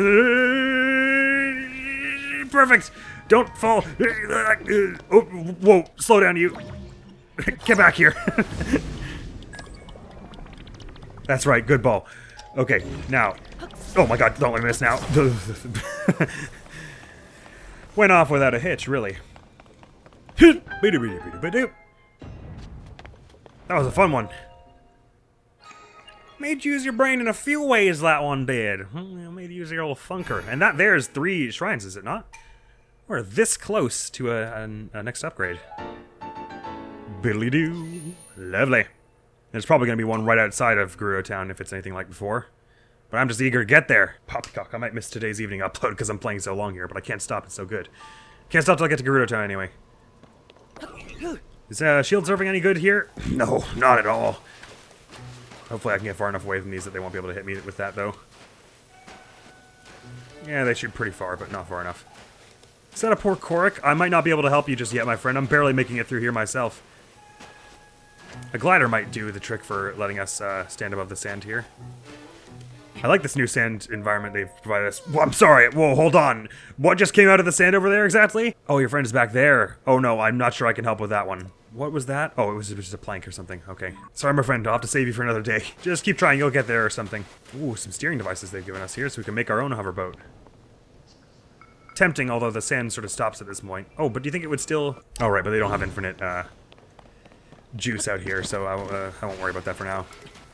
Perfect! Don't fall! Oh, whoa, slow down, you. Get back here. That's right, good ball. Okay, now. Oh my god, don't let me miss now. Went off without a hitch, really. That was a fun one. Made you use your brain in a few ways, that one did. Made you use your old funker. And that there's 3 shrines, is it not? We're this close to a next upgrade. Biddly-doo. Lovely. There's probably going to be one right outside of Gerudo Town if it's anything like before. But I'm just eager to get there. Poppycock, I might miss today's evening upload because I'm playing so long here, but I can't stop. It's so good. Can't stop till I get to Gerudo Town anyway. Is shield surfing any good here? No, not at all. Hopefully I can get far enough away from these that they won't be able to hit me with that, though. Yeah, they shoot pretty far, but not far enough. Is that a poor Korik? I might not be able to help you just yet, my friend. I'm barely making it through here myself. A glider might do the trick for letting us stand above the sand here. I like this new sand environment they've provided us. Well, I'm sorry. Whoa, hold on. What just came out of the sand over there exactly? Oh, your friend is back there. Oh no, I'm not sure I can help with that one. What was that? Oh, it was just a plank or something. Okay. Sorry, my friend. I'll have to save you for another day. Just keep trying. You'll get there or something. Ooh, some steering devices they've given us here so we can make our own hoverboat. Tempting, although the sand sort of stops at this point. Oh, but do you think it would still... Oh, right, but they don't have infinite juice out here, so I won't worry about that for now.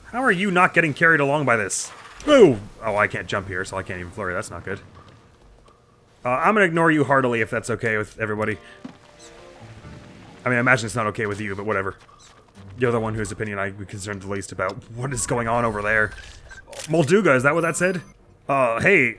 How are you not getting carried along by this? Oh! Oh, I can't jump here, so I can't even flurry. That's not good. I'm gonna ignore you heartily if that's okay with everybody. I mean, I imagine it's not okay with you, but whatever. You're the one whose opinion I'd be concerned the least about. What is going on over there? Molduga, is that what that said? Hey.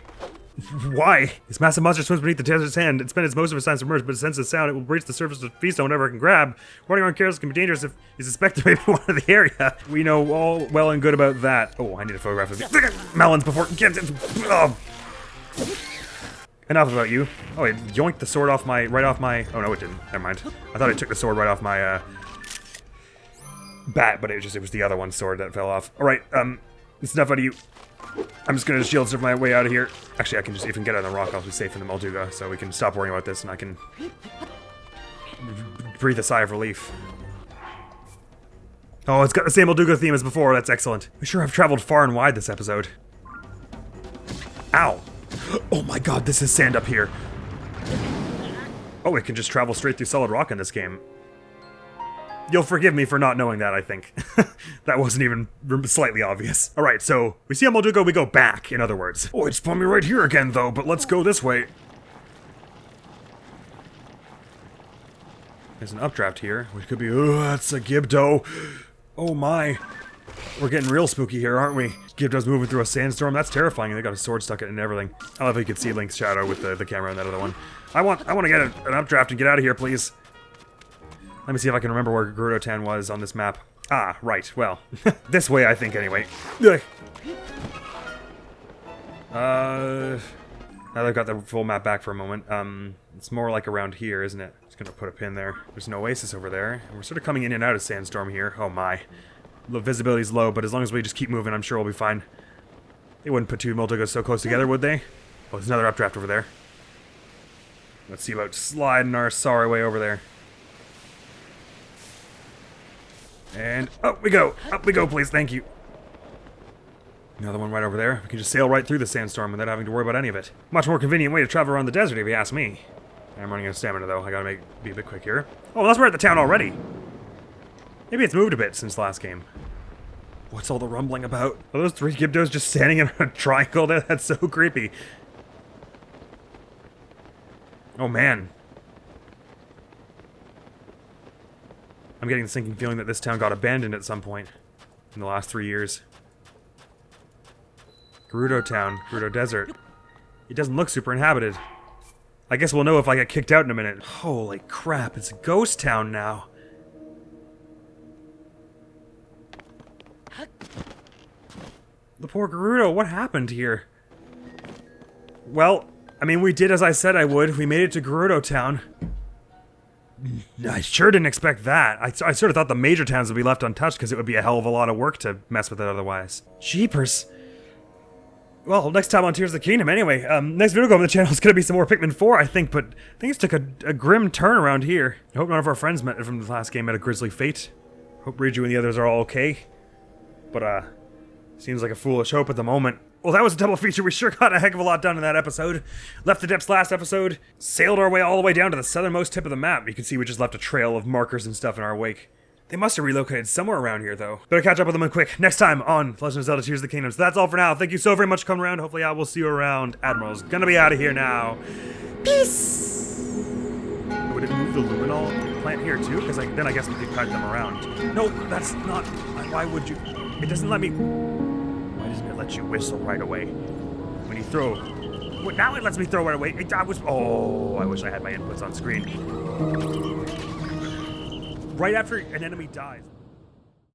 Why? This massive monster swims beneath the desert sand. It spends most of its time submerged, but it senses sound. It will reach the surface to feast on whatever it can grab. Running around careless can be dangerous if you suspect there may be one in the area. We know all well and good about that. Oh, I need a photograph of the melons before it gets... Oh. Enough about you. Oh, it yoinked the sword off my... Right off my... Oh, no, it didn't. Never mind. I thought it took the sword right off my, bat, but it was the other one's sword that fell off. Alright, it's enough out of you. I'm just gonna shield surf my way out of here. Actually, I can just even get on the rock. I'll be safe in the Molduga, so we can stop worrying about this, and I can breathe a sigh of relief. Oh, it's got the same Molduga theme as before. That's excellent. We sure have traveled far and wide this episode. Ow! Oh my god, this is sand up here. Oh, it can just travel straight through solid rock in this game. You'll forgive me for not knowing that, I think. That wasn't even slightly obvious. Alright, so we see a Molduga, we go back, in other words. Oh, it spawned me right here again, though, but let's go this way. There's an updraft here, which could be... Oh, that's a Gibdo. Oh my. We're getting real spooky here, aren't we? Gibdo's moving through a sandstorm. That's terrifying. They got a sword stuck in it and everything. I love how you can see Link's shadow with the camera on that other one. I want to get an updraft and get out of here, please. Let me see if I can remember where Gerudo Town was on this map. Ah, right. Well, this way, I think, anyway. Now that I've got the full map back for a moment, it's more like around here, isn't it? Just gonna put a pin there. There's an oasis over there. And we're sort of coming in and out of Sandstorm here. Oh my. The visibility's low, but as long as we just keep moving, I'm sure we'll be fine. They wouldn't put two Moldugas so close together, would they? Oh, there's another updraft over there. Let's see about sliding our sorry way over there. And up we go, please, thank you. Another one right over there. We can just sail right through the sandstorm without having to worry about any of it. Much more convenient way to travel around the desert, if you ask me. I'm running out of stamina, though. I gotta be a bit quick here. Oh, unless we're at the town already. Maybe it's moved a bit since last game. What's all the rumbling about? Are those three Gibdos just standing in a triangle there? That's so creepy. Oh, man. I'm getting the sinking feeling that this town got abandoned at some point in the last 3 years. Gerudo Town, Gerudo Desert. It doesn't look super inhabited. I guess we'll know if I get kicked out in a minute. Holy crap, it's a ghost town now. The poor Gerudo, what happened here? Well, I mean, we did as I said I would. We made it to Gerudo Town. I sure didn't expect that. I sort of thought the major towns would be left untouched because it would be a hell of a lot of work to mess with it otherwise. Jeepers. Well, next time on Tears of the Kingdom anyway. Next video on the channel is going to be some more Pikmin 4, I think, but things took a grim turn around here. I hope none of our friends from the last game met a grisly fate. Hope Riju and the others are all okay. But, seems like a foolish hope at the moment. Well, that was a double feature. We sure got a heck of a lot done in that episode. Left the depths last episode, sailed our way all the way down to the southernmost tip of the map. You can see we just left a trail of markers and stuff in our wake. They must have relocated somewhere around here, though. Better catch up with them quick. Next time on Legend of Zelda Tears of the Kingdom. So that's all for now. Thank you so very much for coming around. Hopefully I will see you around. Admiral's gonna be out of here now. Peace! Would it move the luminol plant here, too? Because then I guess we could cut them around. No, that's not... Why would you... It doesn't let me... Why doesn't it it lets you whistle right away. When you throw... What, now it lets me throw right away. I was... Oh, I wish I had my inputs on screen. Right after an enemy dies...